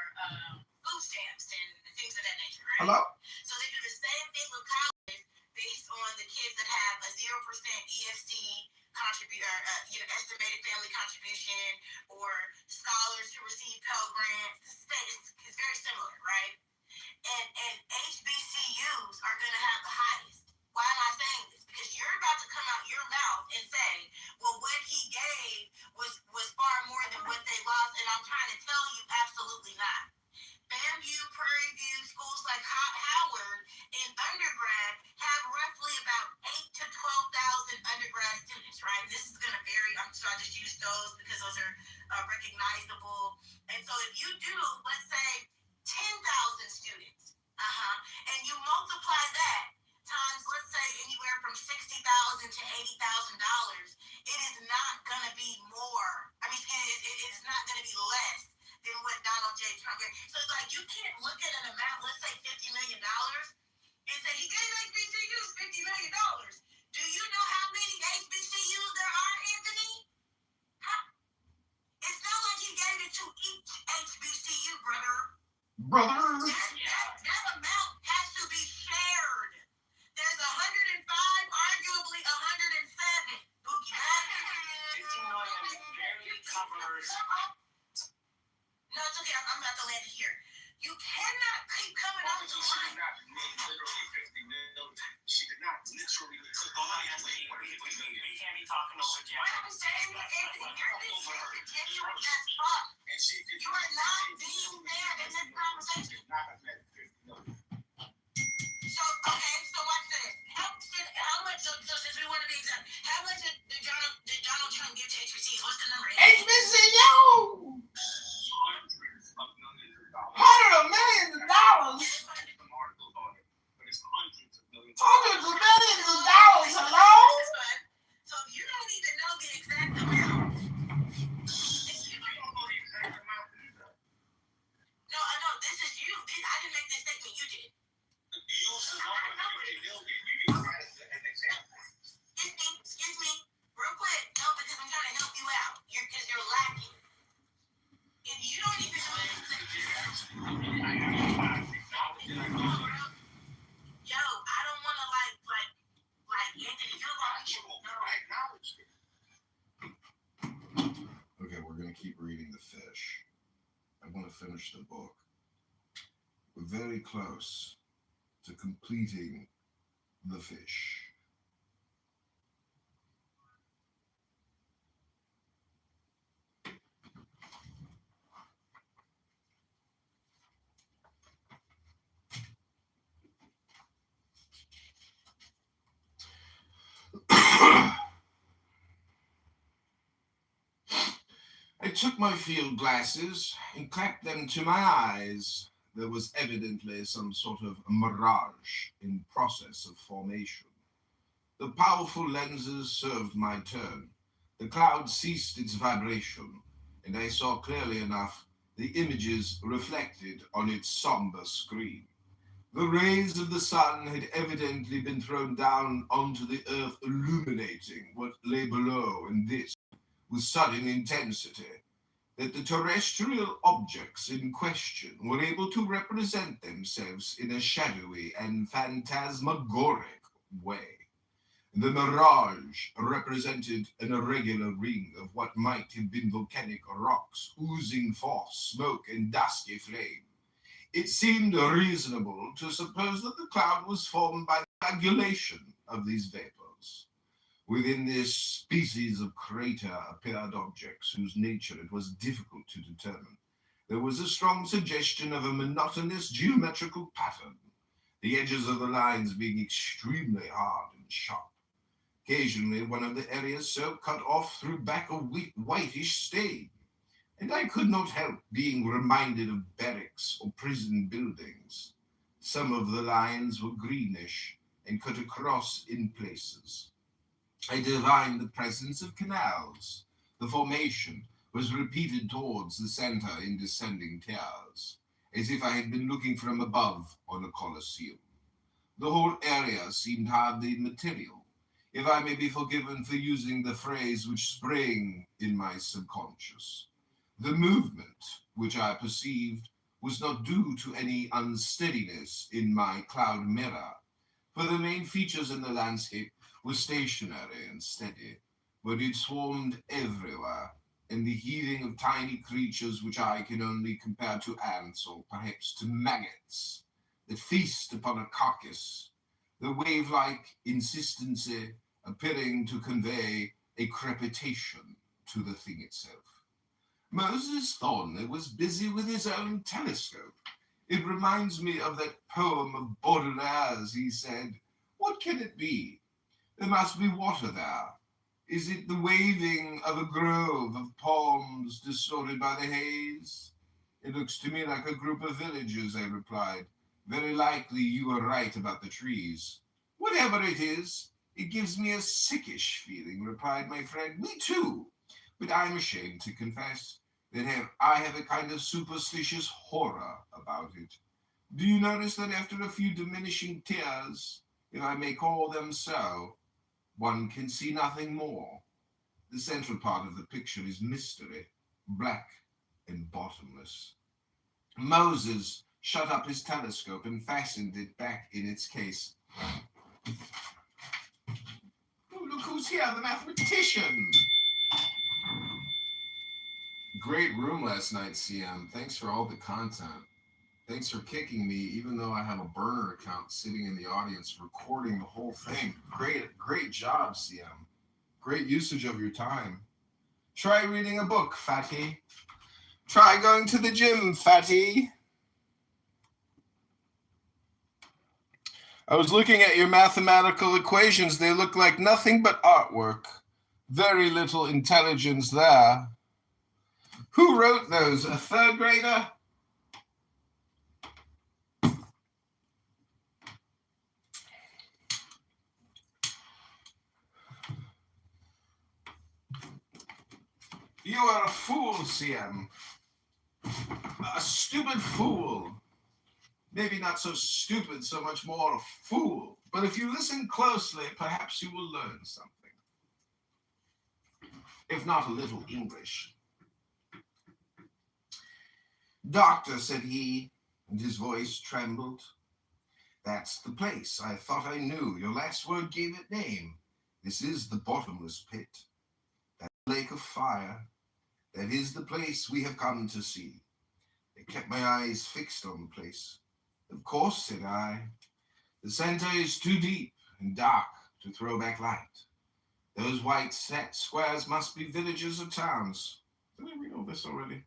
food stamps and things of that nature, right? Hello? So they do the same thing with colleges based on the kids that have a 0% EFC estimated family contribution, or scholars who receive Pell Grants. It's very similar, right? And HBCUs are going to have the highest. Why am I saying this? Because you're about to come out your mouth and say, well, what he gave was far more than what they lost, and I'm trying to tell you, absolutely not. FAMU, Prairie View, schools like Howard in undergrad have roughly about 8 to 12,000 undergrad students, right? This is going to vary. So I just use those because those are recognizable. And so if you do, let's say, 10,000 students, and you multiply that times, let's say, anywhere from $60,000 to $80,000, it is not going to be more. I mean, it is not going to be less than what Donald J. Trump gave. So it's like, you can't look at an amount, let's say $50 million, and say he gave HBCUs $50 million. Do you know how many HBCUs there are, Anthony? It's not like he gave it to each HBCU, brother. That amount has to be shared. There's 105, arguably 107. Bookie, $15 million barely covers. No, it's okay. I'm about to land it here. You cannot keep coming out the line. She did not literally. We can't be talking over Jack. What I'm saying is, Anthony, you're disingenuous as fuck. And she did. You are not being fair in this conversation. So, okay, so watch this. How much, so since we want to be exact, how much did Donald Trump give to HBCUs? What's the number? HBCU! Hundreds of millions of dollars. $100 million. Hundreds of millions of dollars. Hello? So if you don't even know the exact amount. No, I know, this is you. I didn't make this statement, you did. Excuse me, real quick. No, because I'm trying to help you out. Because you're lacking. If you don't even know the yo, I don't want to like Anthony, you're right. Okay, we're going to keep reading The Fish. I want to finish the book. We're very close to completing The Fish. I took my field glasses and clapped them to my eyes. There was evidently some sort of mirage in process of formation. The powerful lenses served my turn. The cloud ceased its vibration, and I saw clearly enough the images reflected on its somber screen. The rays of the sun had evidently been thrown down onto the earth, illuminating what lay below, and this with sudden intensity, that the terrestrial objects in question were able to represent themselves in a shadowy and phantasmagoric way. The mirage represented an irregular ring of what might have been volcanic rocks, oozing forth smoke and dusky flame. It seemed reasonable to suppose that the cloud was formed by the coagulation of these vapors. Within this species of crater appeared objects whose nature it was difficult to determine. There was a strong suggestion of a monotonous geometrical pattern, the edges of the lines being extremely hard and sharp. Occasionally, one of the areas so cut off threw back a whitish stain, and I could not help being reminded of barracks or prison buildings. Some of the lines were greenish and cut across in places. I divined the presence of canals. The formation was repeated towards the center in descending tiers, as if I had been looking from above on a coliseum. The whole area seemed hardly material, if I may be forgiven for using the phrase which sprang in my subconscious. The movement, which I perceived, was not due to any unsteadiness in my cloud mirror, for the main features in the landscape were stationary and steady, but it swarmed everywhere, and the heaving of tiny creatures which I can only compare to ants or perhaps to maggots that feast upon a carcass, the wave-like insistency appearing to convey a crepitation to the thing itself. Moses Thornley was busy with his own telescope. It reminds me of that poem of Baudelaire's, he said. What can it be? There must be water there. Is it the waving of a grove of palms distorted by the haze? It looks to me like a group of villagers, I replied. Very likely you are right about the trees. Whatever it is, it gives me a sickish feeling, replied my friend. Me too, but I'm ashamed to confess that I have a kind of superstitious horror about it. Do you notice that after a few diminishing tears, if I may call them so, one can see nothing more? The central part of the picture is mystery, black and bottomless. Moses shut up his telescope and fastened it back in its case. Oh, look who's here, the mathematician! Great room last night, CM. Thanks for all the content. Thanks for kicking me, even though I have a burner account sitting in the audience recording the whole thing. Great job, CM. Great usage of your time. Try reading a book, Fatty. Try going to the gym, Fatty. I was looking at your mathematical equations. They look like nothing but artwork. Very little intelligence there. Who wrote those? A third grader? You are a fool, CM. A stupid fool. Maybe not so stupid, so much more a fool. But if you listen closely, perhaps you will learn something. If not a little English. Doctor, said he, and his voice trembled. That's the place. I thought I knew. Your last word gave it name. This is the bottomless pit. That lake of fire. That is the place we have come to see. I kept my eyes fixed on the place. Of course, said I. The center is too deep and dark to throw back light. Those white set squares must be villages or towns. Did I read all this already?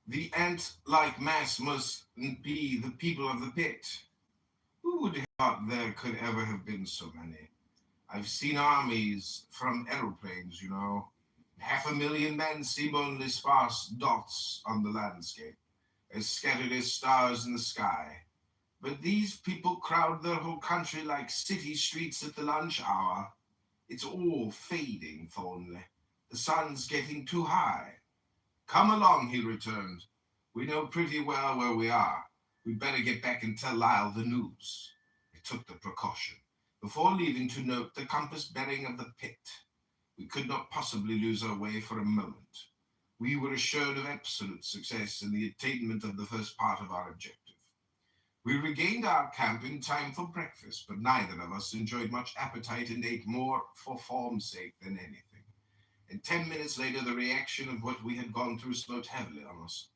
The ant-like mass must be the people of the pit. Who would have thought there could ever have been so many? I've seen armies from aeroplanes, you know. 500,000 men seem only sparse dots on the landscape, as scattered as stars in the sky. But these people crowd their whole country like city streets at the lunch hour. It's all fading, Thornley. The sun's getting too high. Come along, he returned. We know pretty well where we are. We'd better get back and tell Lyle the news. I took the precaution, before leaving, to note the compass bearing of the pit. We could not possibly lose our way for a moment. We were assured of absolute success in the attainment of the first part of our objective. We regained our camp in time for breakfast, but neither of us enjoyed much appetite and ate more for form's sake than anything. And 10 minutes later, the reaction of what we had gone through smote heavily on us.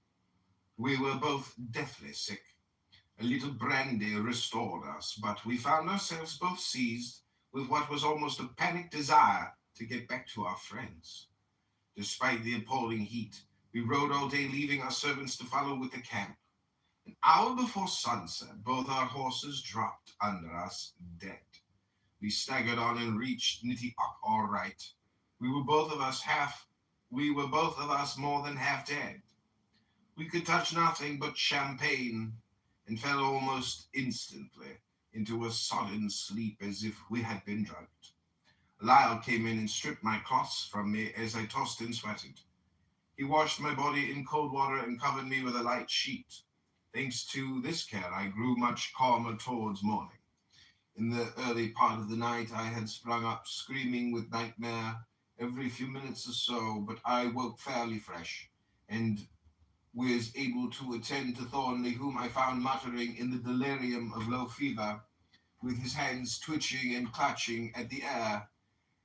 We were both deathly sick. A little brandy restored us, but we found ourselves both seized with what was almost a panic desire to get back to our friends. Despite the appalling heat, we rode all day, leaving our servants to follow with the camp. An hour before sunset, both our horses dropped under us, dead. We staggered on and reached Nitty-Ock all right. We were both of us more than half dead. We could touch nothing but champagne, and fell almost instantly into a sodden sleep as if we had been drugged. Lyle came in and stripped my cloths from me as I tossed and sweated. He washed my body in cold water and covered me with a light sheet. Thanks to this care, I grew much calmer towards morning. In the early part of the night, I had sprung up screaming with nightmare every few minutes or so, but I woke fairly fresh and was able to attend to Thornley, whom I found muttering in the delirium of low fever, with his hands twitching and clutching at the air.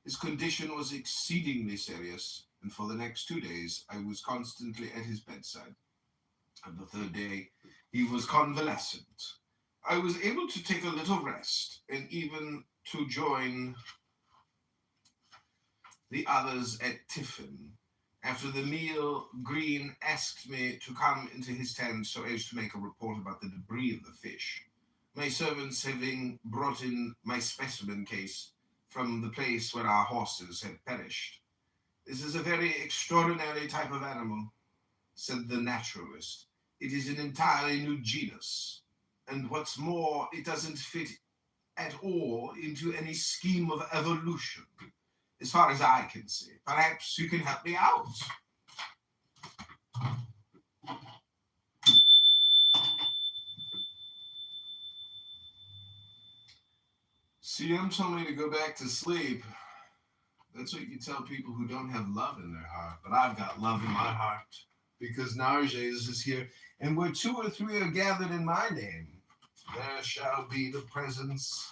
His condition was exceedingly serious, and for the next 2 days I was constantly at his bedside. On the third day, he was convalescent. I was able to take a little rest and even to join the others at tiffin. After the meal, Green asked me to come into his tent so as to make a report about the debris of the fish, my servants having brought in my specimen case from the place where our horses had perished. "This is a very extraordinary type of animal," said the naturalist. "It is an entirely new genus, and what's more, it doesn't fit at all into any scheme of evolution, as far as I can see. Perhaps you can help me out." CM told me to go back to sleep. That's what you tell people who don't have love in their heart. But I've got love in my heart because Narges is here. And where 2 or 3 are gathered in my name, there shall be the presence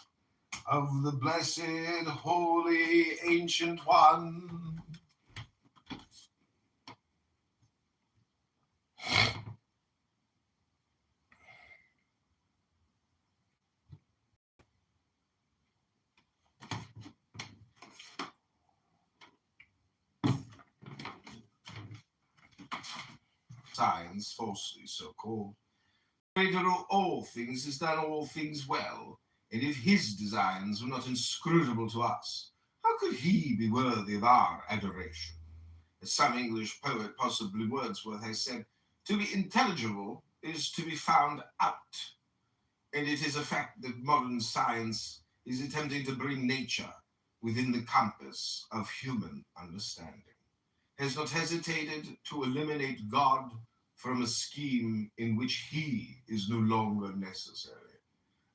of the blessed, holy, ancient one. Science, falsely so called. Creator of all things has done all things well, and if his designs were not inscrutable to us, how could he be worthy of our adoration? As some English poet, possibly Wordsworth, has said, to be intelligible is to be found out. And it is a fact that modern science is attempting to bring nature within the compass of human understanding, has not hesitated to eliminate God from a scheme in which he is no longer necessary.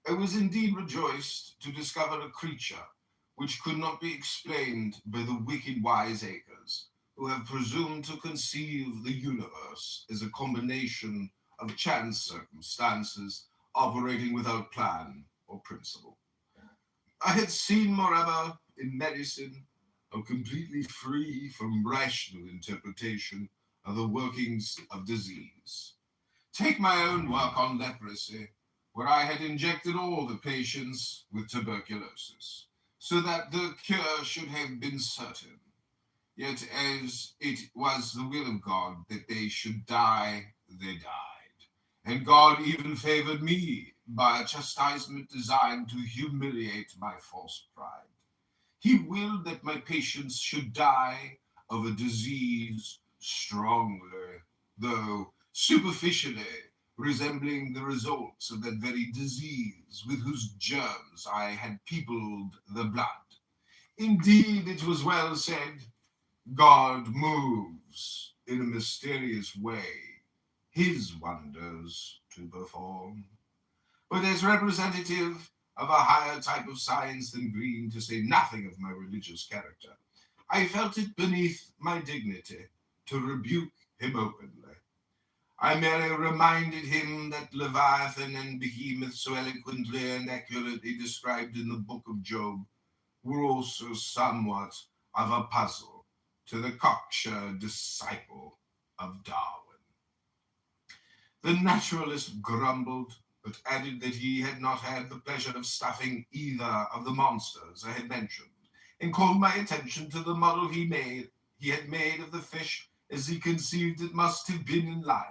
I was indeed rejoiced to discover a creature which could not be explained by the wicked wiseacres who have presumed to conceive the universe as a combination of chance circumstances operating without plan or principle. I had seen, moreover, in medicine, how completely free from rational interpretation are the workings of disease. Take my own work on leprosy, where I had injected all the patients with tuberculosis, so that the cure should have been certain. Yet as it was the will of God that they should die, they died. And God even favored me by a chastisement designed to humiliate my false pride. He willed that my patients should die of a disease strongly, though superficially resembling the results of that very disease with whose germs I had peopled the blood. Indeed, it was well said, God moves in a mysterious way his wonders to perform. But as representative of a higher type of science than Green, to say nothing of my religious character, I felt it beneath my dignity to rebuke him openly. I merely reminded him that Leviathan and Behemoth, so eloquently and accurately described in the book of Job, were also somewhat of a puzzle to the cocksure disciple of Darwin. The naturalist grumbled, but added that he had not had the pleasure of stuffing either of the monsters I had mentioned, and called my attention to the model he had made of the fish as he conceived it must have been in life.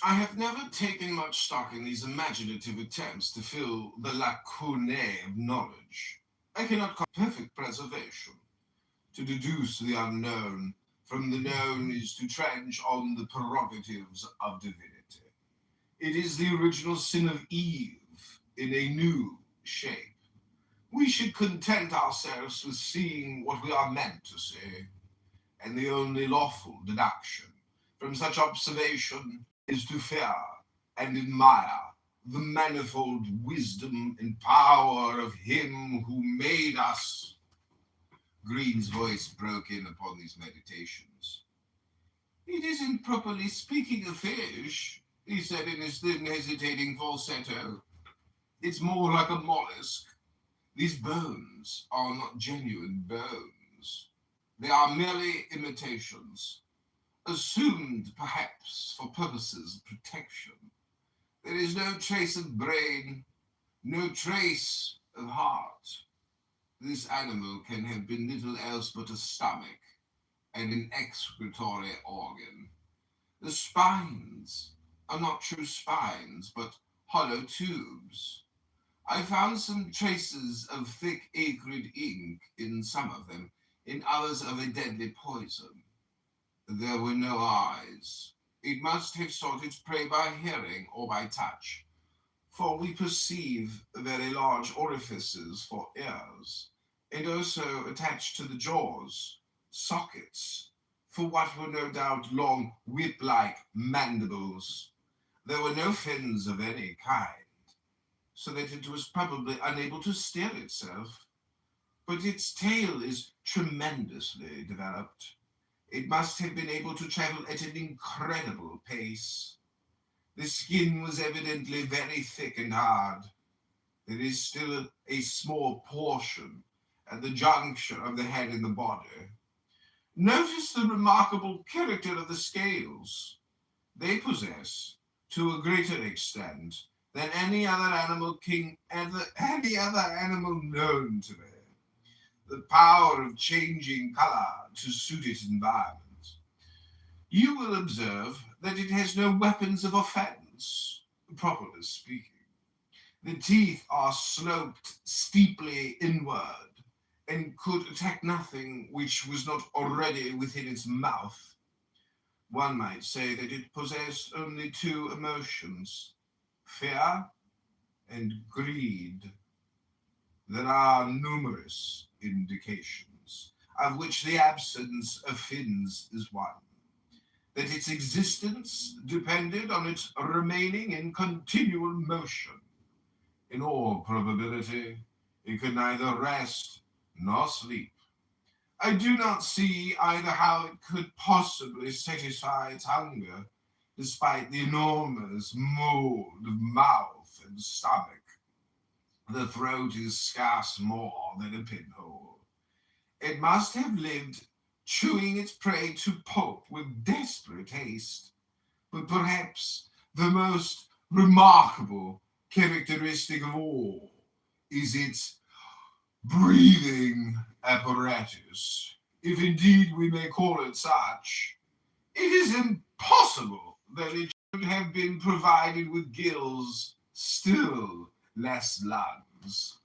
I have never taken much stock in these imaginative attempts to fill the lacunae of knowledge. I cannot call perfect preservation. To deduce the unknown from the known is to trench on the prerogatives of divinity. It is the original sin of Eve in a new shape. We should content ourselves with seeing what we are meant to see, and the only lawful deduction from such observation is to fear and admire the manifold wisdom and power of Him who made us. Green's voice broke in upon these meditations. It isn't properly speaking of fish, he said in his thin, hesitating falsetto. It's more like a mollusk. These bones are not genuine bones. They are merely imitations, assumed perhaps for purposes of protection. There is no trace of brain, no trace of heart. This animal can have been little else but a stomach and an excretory organ. The spines are not true spines, but hollow tubes. I found some traces of thick acrid ink in some of them, in others of a deadly poison. There were no eyes. It must have sought its prey by hearing or by touch, for we perceive very large orifices for ears, and also attached to the jaws, sockets, for what were no doubt long whip-like mandibles. There were no fins of any kind, so that it was probably unable to steer itself. But its tail is tremendously developed. It must have been able to travel at an incredible pace. The skin was evidently very thick and hard. There is still a small portion at the junction of the head and the body. Notice the remarkable character of the scales. They possess, to a greater extent than any other animal known to me, the power of changing color to suit its environment. You will observe that it has no weapons of offense, properly speaking. The teeth are sloped steeply inward, and could attack nothing which was not already within its mouth. One might say that it possessed only two emotions, fear and greed. There are numerous indications, of which the absence of fins is one, that its existence depended on its remaining in continual motion. In all probability, it could neither rest nor sleep. I do not see either how it could possibly satisfy its hunger, despite the enormous mold of mouth and stomach. The throat is scarce more than a pinhole. It must have lived chewing its prey to pulp with desperate haste. But perhaps the most remarkable characteristic of all is its breathing apparatus, if indeed we may call it such. It is impossible that it should have been provided with gills, still less lungs.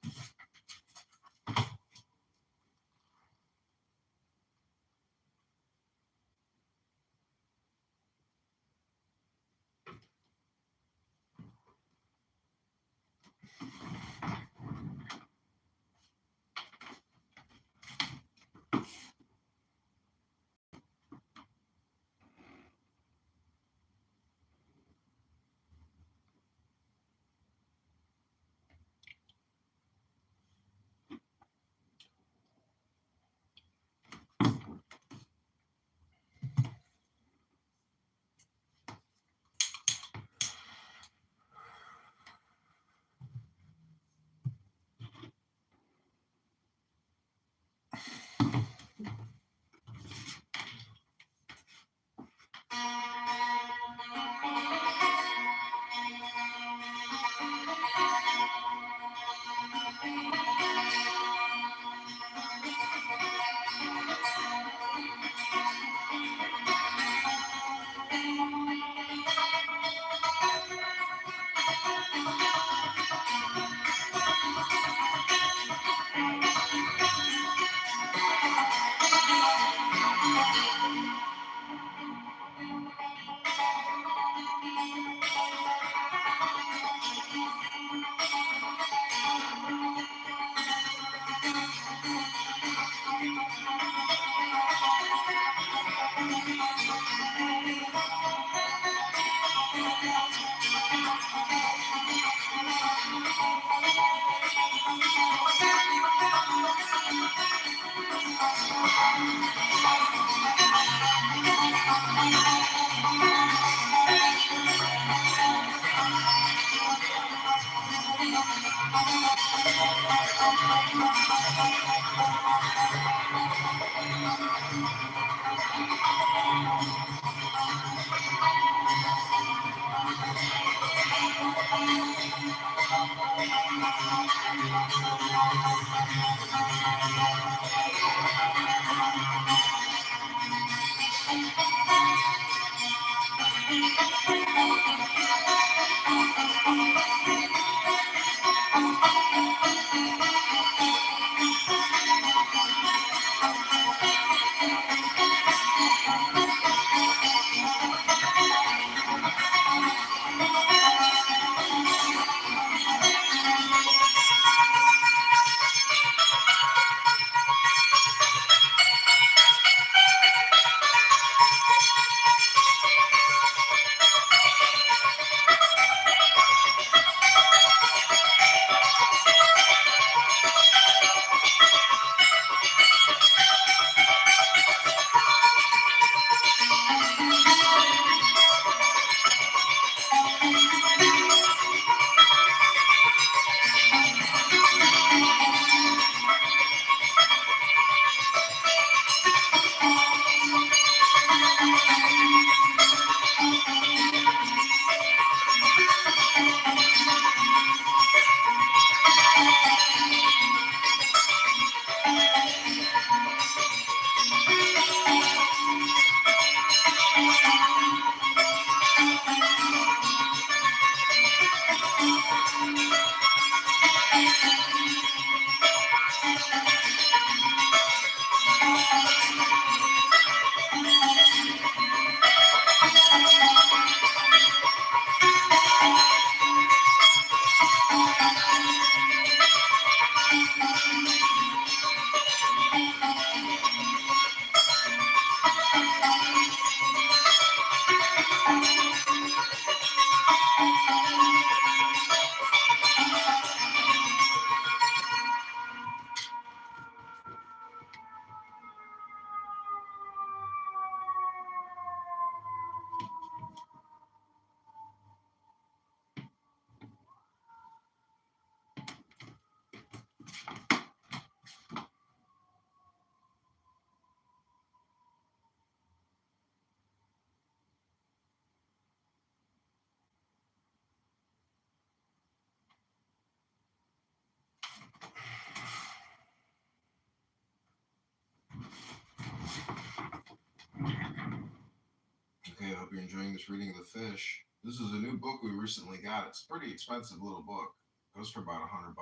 Okay, I hope you're enjoying this reading of The Fish. This is a new book we recently got. It's a pretty expensive little book. It goes for about $100.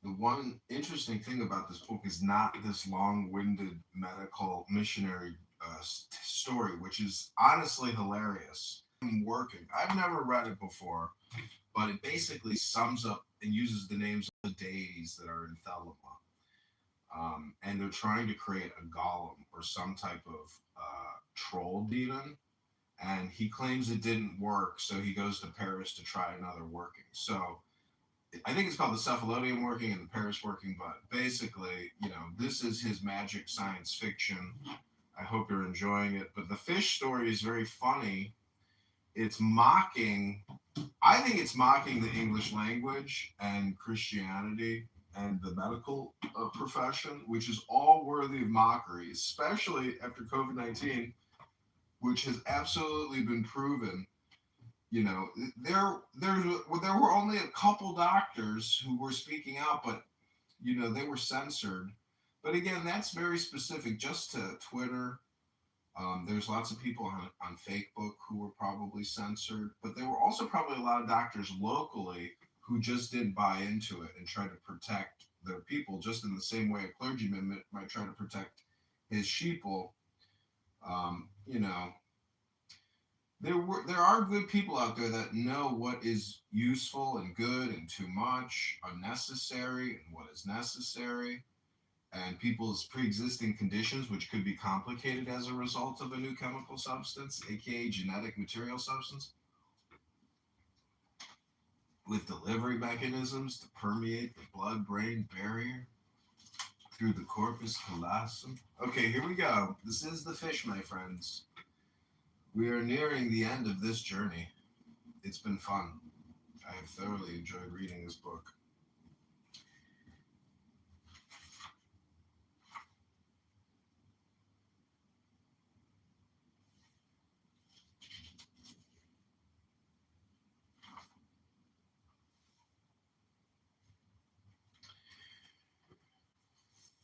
The one interesting thing about this book is not this long-winded medical missionary story, which is honestly hilarious. I'm working. I've never read it before, but it basically sums up and uses the names of the deities that are in Thelema. And they're trying to create a golem or some type of troll demon. And he claims it didn't work, so he goes to Paris to try another working. So I think it's called the Cephalodium working and the Paris working, but basically, this is his magic science fiction. I hope you're enjoying it. But the fish story is very funny. It's mocking, I think it's mocking the English language and Christianity and the medical profession, which is all worthy of mockery, especially after COVID-19, which has absolutely been proven. There were only a couple doctors who were speaking out, but they were censored. But again, that's very specific just to Twitter. There's lots of people on Facebook who were probably censored, but there were also probably a lot of doctors locally who just didn't buy into it and tried to protect their people, just in the same way a clergyman might try to protect his sheeple. There are good people out there that know what is useful and good and too much, unnecessary and what is necessary, and people's pre-existing conditions, which could be complicated as a result of a new chemical substance, aka genetic material substance, with delivery mechanisms to permeate the blood-brain barrier through the corpus callosum. Okay, here we go. This is The Fish, my friends. We are nearing the end of this journey. It's been fun. I have thoroughly enjoyed reading this book.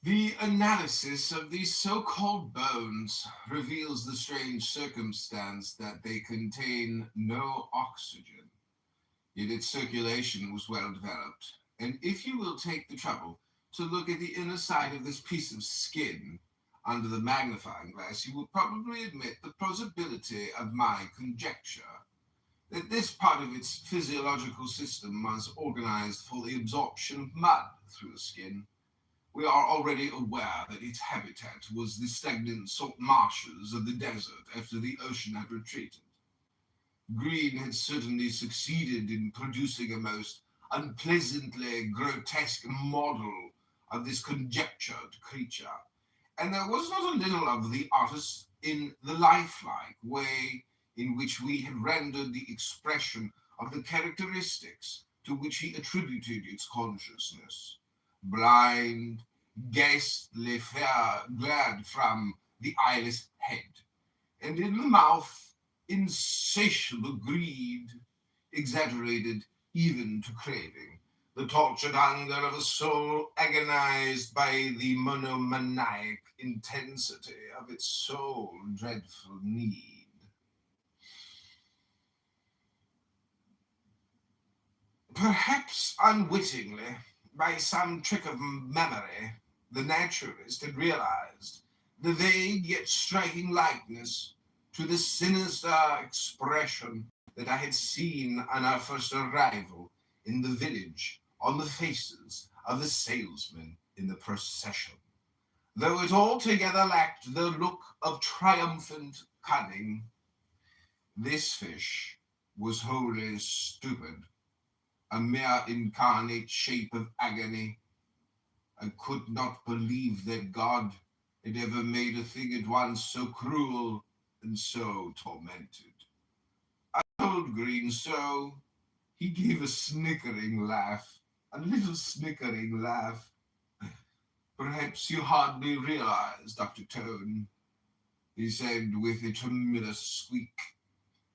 The analysis of these so-called bones reveals the strange circumstance that they contain no oxygen, yet its circulation was well developed. And if you will take the trouble to look at the inner side of this piece of skin under the magnifying glass, you will probably admit the plausibility of my conjecture that this part of its physiological system was organized for the absorption of mud through the skin. We are already aware that its habitat was the stagnant salt marshes of the desert after the ocean had retreated. Green had certainly succeeded in producing a most unpleasantly grotesque model of this conjectured creature, and there was not a little of the artist in the lifelike way in which we had rendered the expression of the characteristics to which he attributed its consciousness. Blind, ghastly fair glared from the eyeless head, and in the mouth insatiable greed, exaggerated even to craving, the tortured hunger of a soul agonized by the monomaniac intensity of its sole dreadful need. Perhaps unwittingly, by some trick of memory, the naturalist had realized the vague yet striking likeness to the sinister expression that I had seen on our first arrival in the village on the faces of the salesmen in the procession, though it altogether lacked the look of triumphant cunning. This fish was wholly stupid, a mere incarnate shape of agony. I could not believe that God had ever made a thing at once so cruel and so tormented. I told Green so. He gave a snickering laugh, a little snickering laugh. Perhaps you hardly realize, Dr. Tone, he said with a tremendous squeak,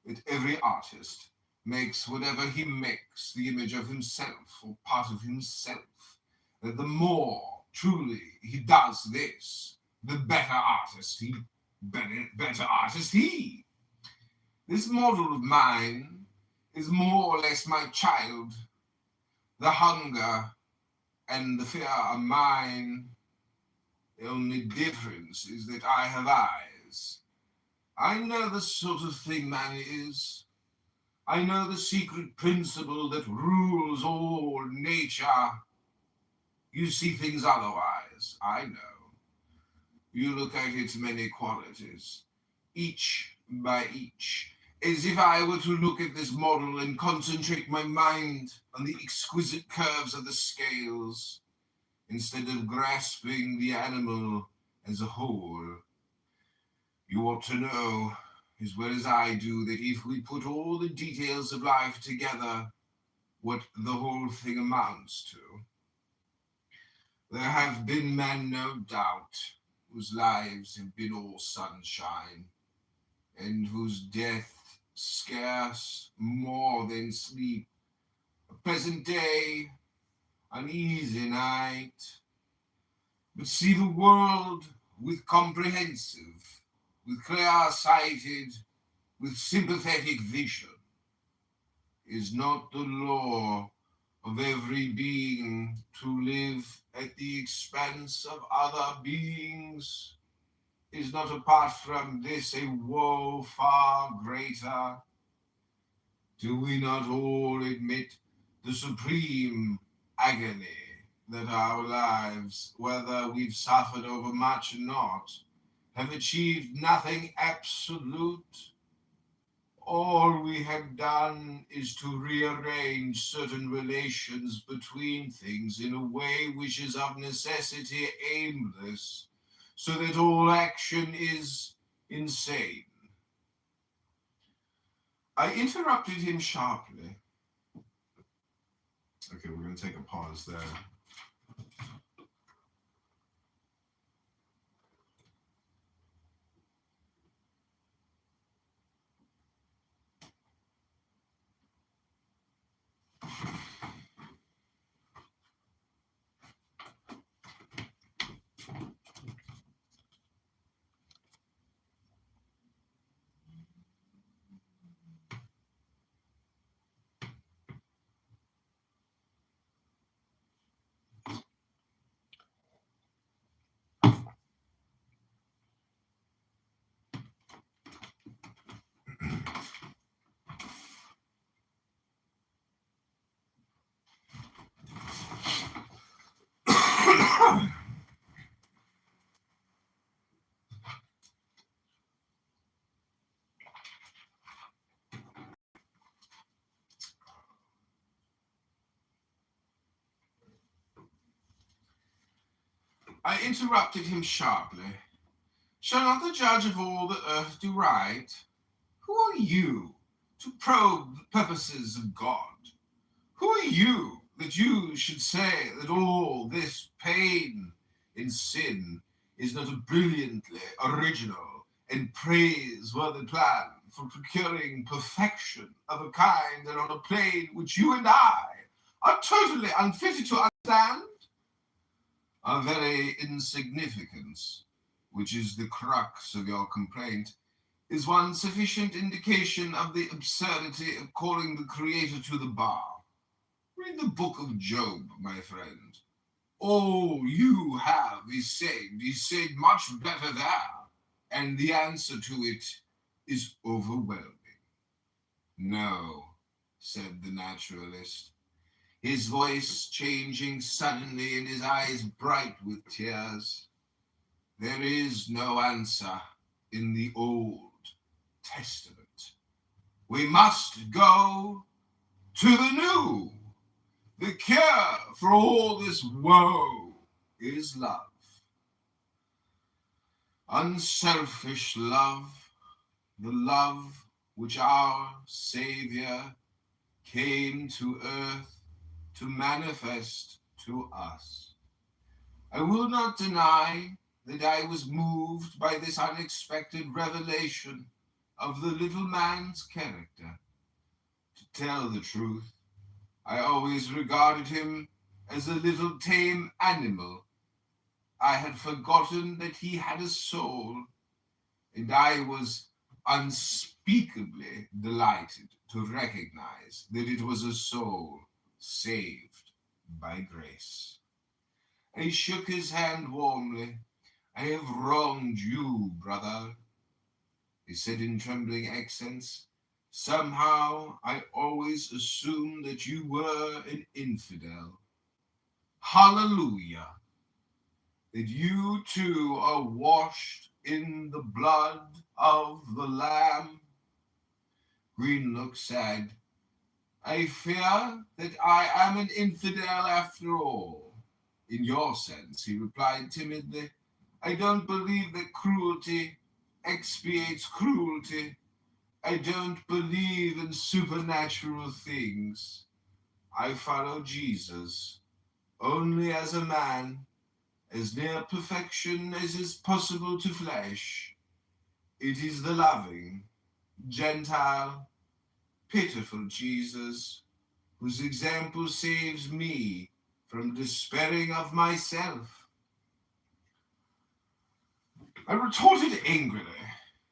that every artist makes whatever he makes the image of himself or part of himself. That the more truly he does this, the better artist he. This model of mine is more or less my child. The hunger and the fear are mine. The only difference is that I have eyes. I know the sort of thing man is. I know the secret principle that rules all nature. You see things otherwise, I know. You look at its many qualities, each by each, as if I were to look at this model and concentrate my mind on the exquisite curves of the scales, instead of grasping the animal as a whole. You ought to know, as well as I do, that if we put all the details of life together, what the whole thing amounts to. There have been men, no doubt, whose lives have been all sunshine, and whose death scarce more than sleep, a pleasant day, an easy night. But see the world with comprehensive, with clear-sighted, with sympathetic vision. Is not the law of every being to live at the expense of other beings? Is not apart from this a woe far greater? Do we not all admit the supreme agony that our lives, whether we've suffered overmuch or not, have achieved nothing absolute? All we have done is to rearrange certain relations between things in a way which is of necessity aimless, so that all action is insane. I interrupted him sharply. Okay, we're going to take a pause there. I interrupted him sharply. Shall not the judge of all the earth do right? Who are you to probe the purposes of God? Who are you that you should say that all this pain in sin is not a brilliantly original and praiseworthy plan for procuring perfection of a kind and on a plane which you and I are totally unfitted to understand? Our very insignificance, which is the crux of your complaint, is one sufficient indication of the absurdity of calling the Creator to the bar. Read the book of Job, my friend. All you have is said much better there, and the answer to it is overwhelming. No, said the naturalist, his voice changing suddenly and his eyes bright with tears. There is no answer in the Old Testament. We must go to the New. The cure for all this woe is love. Unselfish love, the love which our Savior came to earth to manifest to us. I will not deny that I was moved by this unexpected revelation of the little man's character. To tell the truth, I always regarded him as a little tame animal. I had forgotten that he had a soul, and I was unspeakably delighted to recognize that it was a soul saved by grace. I shook his hand warmly. I have wronged you, brother, he said in trembling accents. Somehow I always assumed that you were an infidel. Hallelujah! That you too are washed in the blood of the Lamb. Green looked sad. I fear that I am an infidel after all. In your sense, he replied timidly. I don't believe that cruelty expiates cruelty. I don't believe in supernatural things. I follow Jesus only as a man, as near perfection as is possible to flesh. It is the loving, Gentile, pitiful Jesus whose example saves me from despairing of myself. I retorted angrily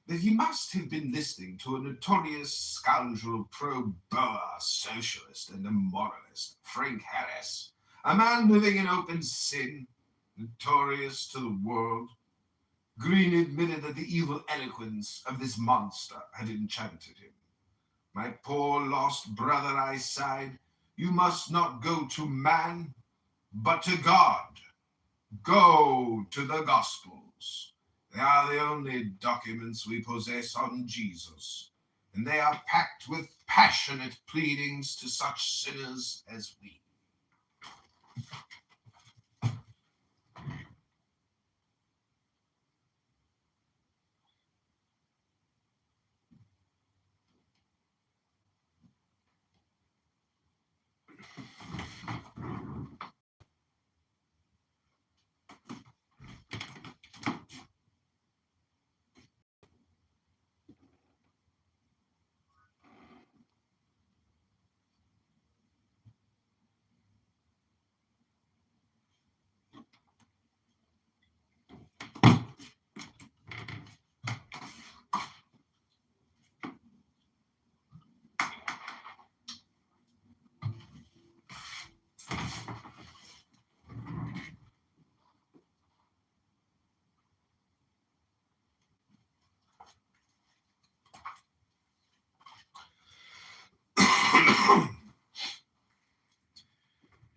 that he must have been listening to a notorious scoundrel pro-Boer socialist and immoralist, Frank Harris, a man living in open sin, notorious to the world. Green admitted that the evil eloquence of this monster had enchanted him. My poor lost brother, I sighed, you must not go to man, but to God. Go to the Gospels. They are the only documents we possess on Jesus, and they are packed with passionate pleadings to such sinners as we.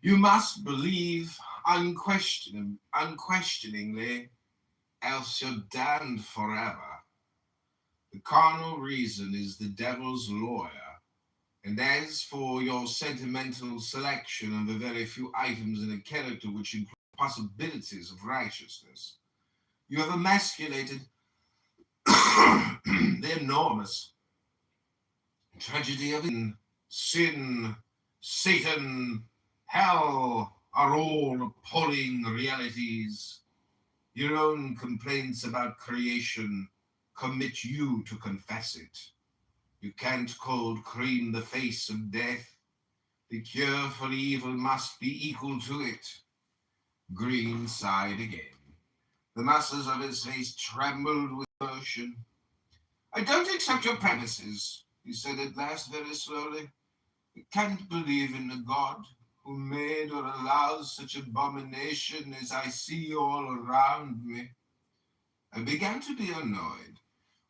You must believe unquestioningly, else you're damned forever. The carnal reason is the devil's lawyer, and as for your sentimental selection of the very few items in a character which include possibilities of righteousness. You have emasculated the enormous tragedy of sin, Satan, hell are all appalling realities. Your own complaints about creation commit you to confess it. You can't cold cream the face of death. The cure for evil must be equal to it. Green sighed again. The muscles of his face trembled with emotion. I don't accept your premises, he said at last very slowly. I can't believe in a God who made or allows such abomination as I see all around me. I began to be annoyed.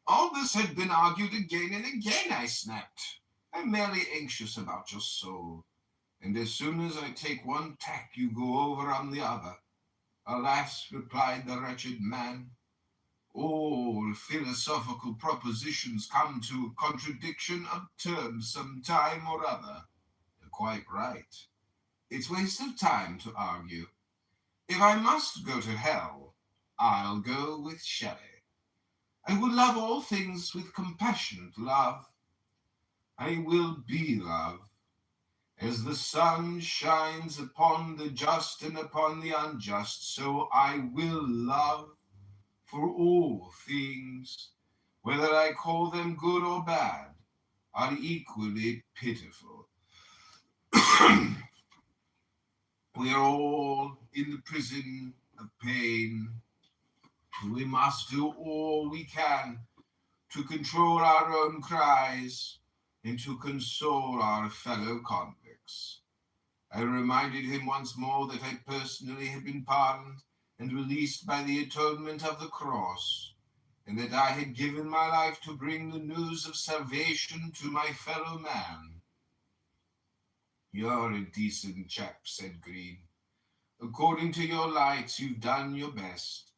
All this had been argued again and again, I snapped. I'm merely anxious about your soul, and as soon as I take one tack, you go over on the other. Alas, replied the wretched man, all philosophical propositions come to a contradiction of terms some time or other. You're quite right. It's waste of time to argue. If I must go to hell, I'll go with Shelley. I will love all things with compassionate love. I will be love. As the sun shines upon the just and upon the unjust, so I will love for all things, whether I call them good or bad, are equally pitiful. We are all in the prison of pain. We must do all we can to control our own cries and to console our fellow convicts. I reminded him once more that I personally had been pardoned and released by the atonement of the cross, and that I had given my life to bring the news of salvation to my fellow man. You're a decent chap, said Green. According to your lights, you've done your best,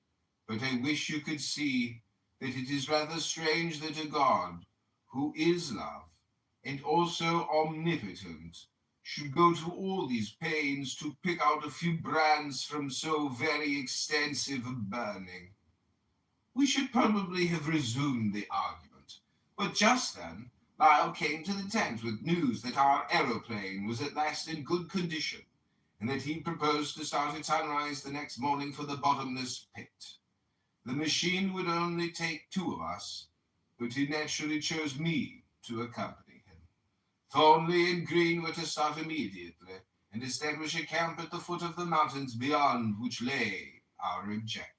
but I wish you could see that it is rather strange that a God, who is love, and also omnipotent, should go to all these pains to pick out a few brands from so very extensive a burning. We should probably have resumed the argument, but just then Lyle came to the tent with news that our aeroplane was at last in good condition, and that he proposed to start at sunrise the next morning for the bottomless pit. The machine would only take 2 of us, but he naturally chose me to accompany him. Thornley and Green were to start immediately and establish a camp at the foot of the mountains beyond which lay our objective.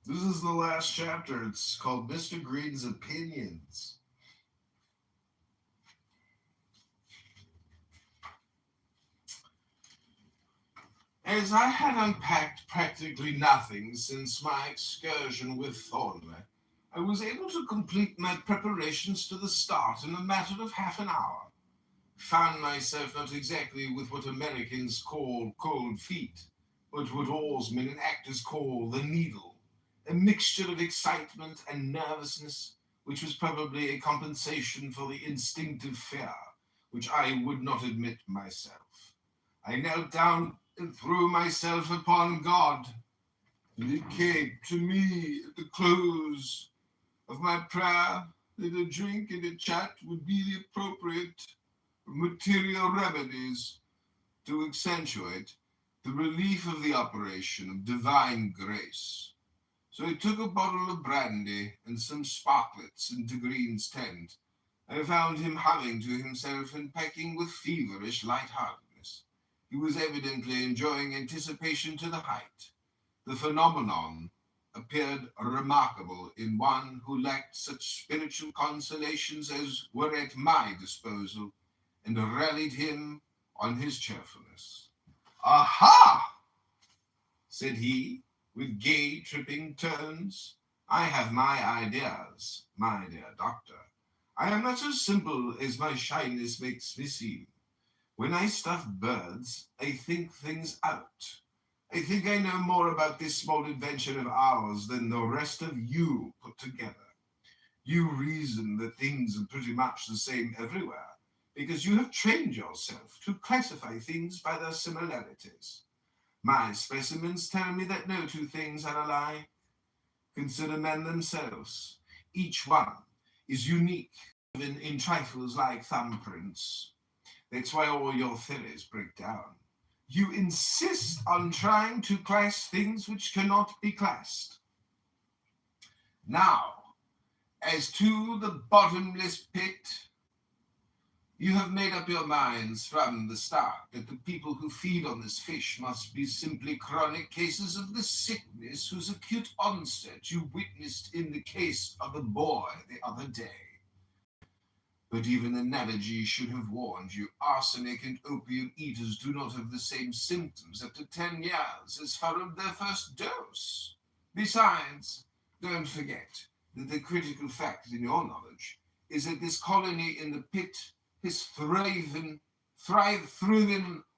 This is the last chapter. It's called Mr. Green's Opinions. As I had unpacked practically nothing since my excursion with Thornley, I was able to complete my preparations to the start in a matter of half an hour. Found myself not exactly with what Americans call cold feet, but what oarsmen and actors call the needle, a mixture of excitement and nervousness, which was probably a compensation for the instinctive fear, which I would not admit myself. I knelt down and threw myself upon God, and it came to me at the close of my prayer that a drink and a chat would be the appropriate material remedies to accentuate the relief of the operation of divine grace. So he took a bottle of brandy and some sparklets into Green's tent. I found him humming to himself and pecking with feverish lightheartedness. He was evidently enjoying anticipation to the height. The phenomenon appeared remarkable in one who lacked such spiritual consolations as were at my disposal, and rallied him on his cheerfulness. "Aha!" said he, with gay, tripping tones. "I have my ideas, my dear doctor. I am not so simple as my shyness makes me seem. When I stuff birds, I think things out. I think I know more about this small adventure of ours than the rest of you put together. You reason that things are pretty much the same everywhere, because you have trained yourself to classify things by their similarities. My specimens tell me that no two things are alike. Consider men themselves. Each one is unique, even in trifles like thumbprints. That's why all your theories break down. You insist on trying to class things which cannot be classed. Now, as to the bottomless pit, you have made up your minds from the start that the people who feed on this fish must be simply chronic cases of the sickness whose acute onset you witnessed in the case of the boy the other day. But even analogy should have warned you. Arsenic and opium eaters do not have the same symptoms after 10 years as followed their first dose. Besides, don't forget that the critical fact in your knowledge is that this colony in the pit has thriven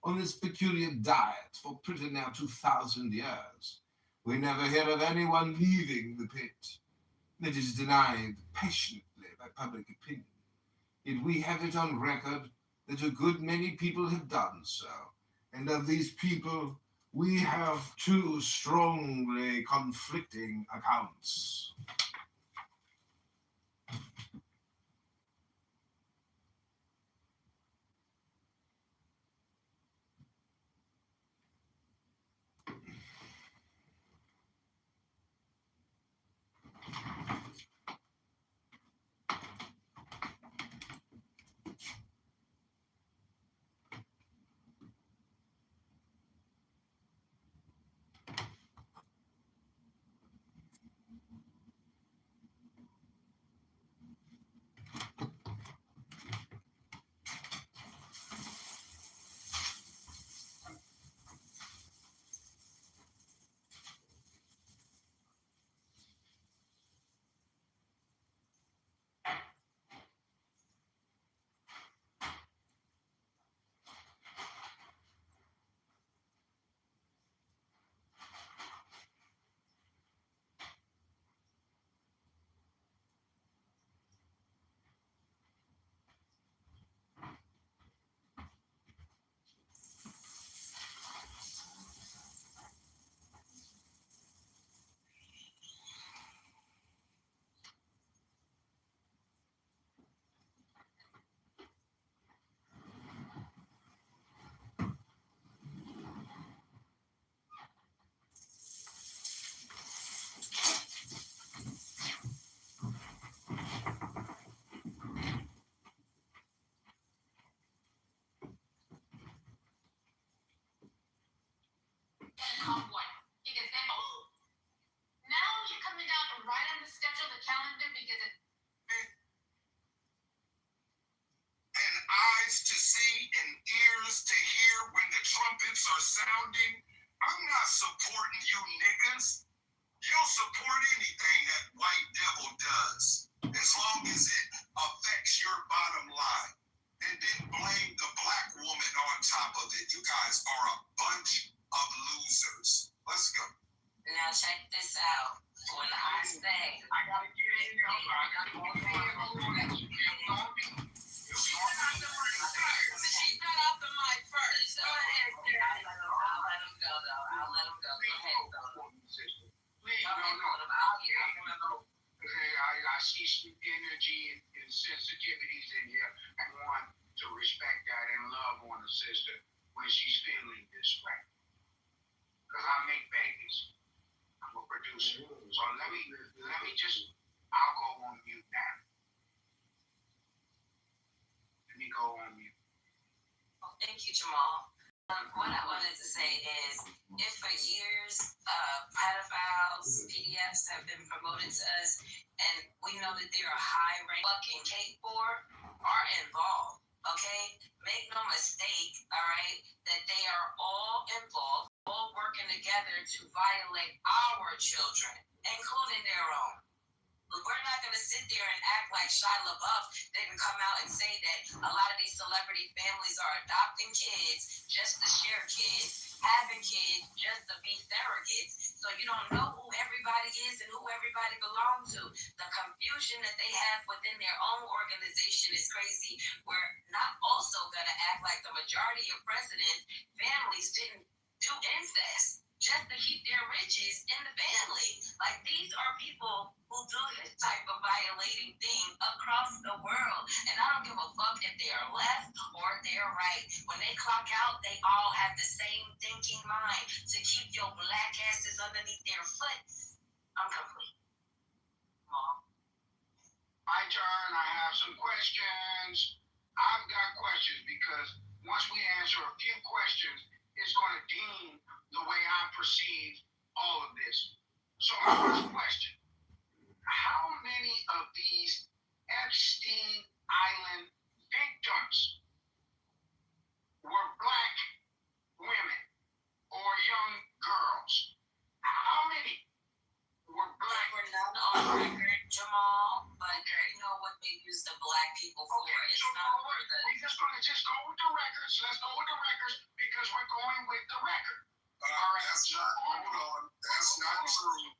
on this peculiar diet for pretty near 2,000 years. We never hear of anyone leaving the pit. It is denied passionately by public opinion. Yet we have it on record that a good many people have done so, and of these people we have two strongly conflicting accounts. right on the schedule, the calendar, because it. And eyes to see and ears to hear when the trumpets are sounding. I'm not supporting you niggas. You'll support anything that white devil does, as long as it affects your bottom line. And then blame the black woman on top of it. You guys are a bunch of losers. Let's go. Now check this out. When I say I gotta get in there. I gotta go in there. she got off the mic first. Go ahead. I'll let him go though. I'll let him go. Go ahead. Please, no. I see some energy and sensitivities in here. I want to respect that and love on a sister when she's feeling this way. Because I make babies. I'm a producer. So let me just, I'll go on mute now. Let me go on mute. Thank you, Jamal. What I wanted to say is, if for years pedophiles, PDFs have been promoted to us, and we know that they are high-ranking, fucking K4 are involved, okay? Make no mistake, all right, that they are all involved, all working together to violate our children, including their own. We're not going to sit there and act like Shia LaBeouf didn't come out and say that a lot of these celebrity families are adopting kids just to share kids, having kids just to be surrogates, so you don't know who everybody is and who everybody belongs to. The confusion that they have within their own organization is crazy. We're not also going to act like the majority of presidents' families didn't do incest just to keep their riches in the family. Like, these are people who do this type of violating thing across the world. And I don't give a fuck if they are left or they're right. When they clock out, they all have the same thinking mind to keep your black asses underneath their foot. I'm complete. Mom. My turn. I have some questions. I've got questions because once we answer a few questions, it's going to deem the way I perceive all of this. So my first question, how many of these Epstein Island victims were black women or young girls? How many were black? We're not on record, Jamal, but you know what they use the black people for. Okay, It's so not for the... we're just going to go with the records. Let's go with the records because we're going with the record. That's not true.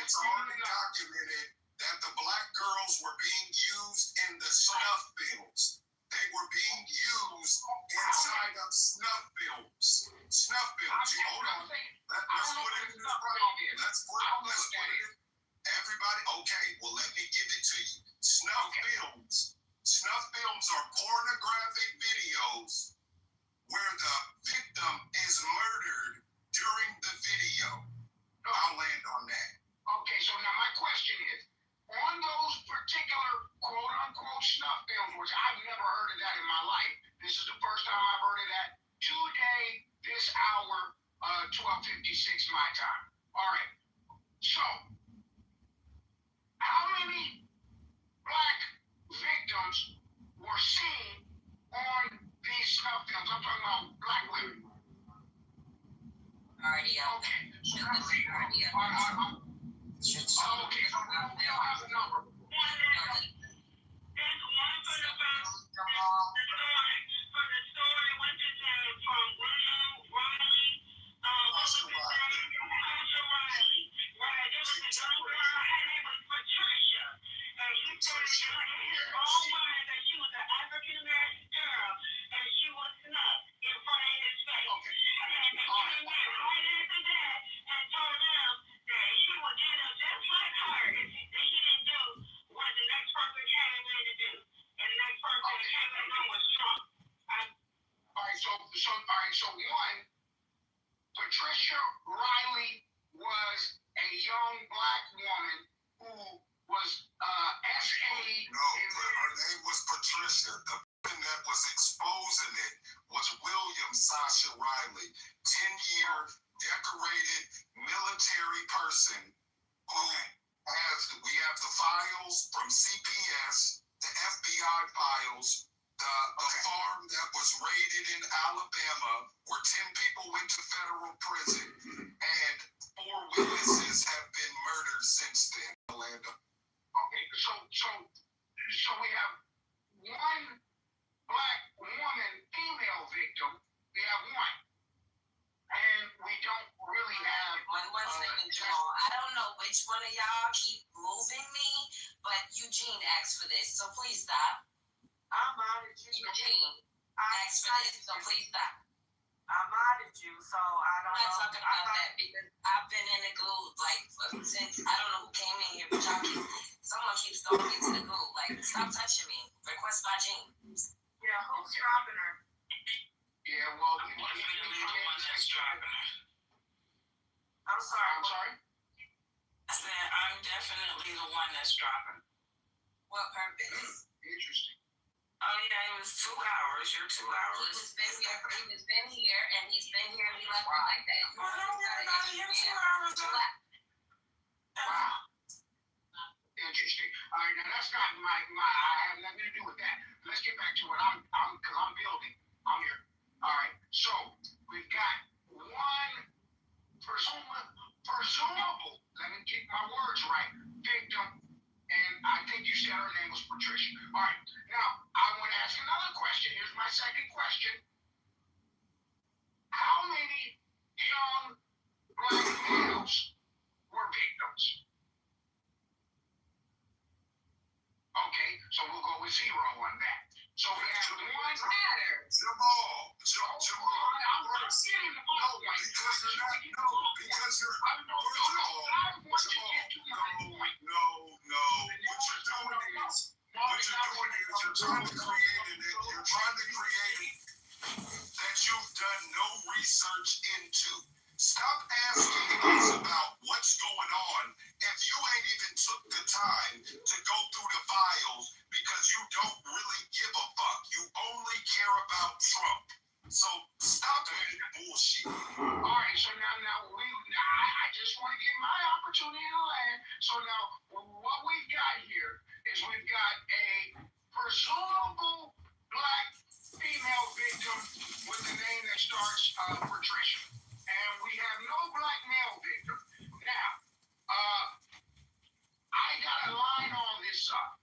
It's already documented that the black girls were being used in the snuff films. They were being used inside of snuff films. Snuff films. Hold on. Let's put it in this right. Let's put it in. Everybody, okay, well, let me give it to you. Snuff films. Snuff films are pornographic videos where the victim is murdered during the video. I'll land on that. Okay, so now my question is, on those particular quote-unquote snuff films, which I've never heard of that in my life, this is the first time I've heard of that, today, this hour, 12:56 my time. All right, so, how many black victims were seen on these snuff films? I'm talking about black women. Already out. Okay. Already out. Okay, so we don't have a number. So one, Patricia Riley was a young black woman who was S.A. No, her name was Patricia. The person that was exposing it was William Sasha Riley, 10-year decorated military person who have the files from CPS, the FBI files, the farm that was raided in Alabama, where 10 people went to federal prison, and 4 witnesses have been murdered since then, Orlando. Okay, so we have one black woman, female victim. We have one. And we don't really have One second, Jamal. I don't know which one of y'all keep moving me, but Eugene asked for this, so please stop. I modded you. Eugene asked for this, so please stop. I modded you, so I don't I'm not know. talking about that because I've been in the goo like since I don't know who came in here, but someone keeps throwing me to the goo. Like, stop touching me. Request by Gene. Yeah, who's dropping her? Yeah, well, I'm definitely the one that's dropping her. I'm sorry. I said, I'm definitely the one that's dropping. What purpose? interesting. Oh yeah, it was 2 hours. Your 2 hours. He's been here, and he's been here, and he left me like that. Well, don't worry about it. Your 2 hours. Wow. Interesting. All right, now that's not my. I have nothing to do with that. Let's get back to what because I'm building. I'm here. All right. So we've got one presumable. Let me get my words right. Victim, and I think you said her name was Patricia. All right. Now I want to ask another question. Here's my second question. How many young black males were victims? Okay, so we'll go with 0 on that. So we have one matter. Jamal. I'm getting the No, because you're not. No, because you're. I want to get to my point. No. What you're doing is you're trying to create that you've done no research into. Stop asking us about what's going on if you ain't even took the time to go through the files because you don't really give a fuck. You only care about Trump. So stop that bullshit. All right, so now I just want to get my opportunity to land. So now what we've got here is we've got a presumable black female victim with a name that starts Patricia. And we have no black male victim. Now, I got to line all this up.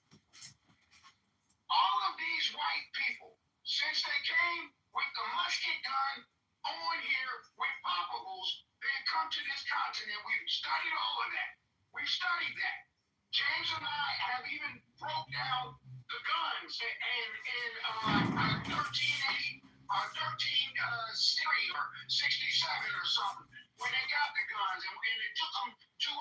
All of these white people, since they came with the musket gun on here with poppables, they come to this continent. We've studied all of that. We've studied that. James and I have even broke down the guns in 1360 or 67 or something when they got the guns, and it took them 200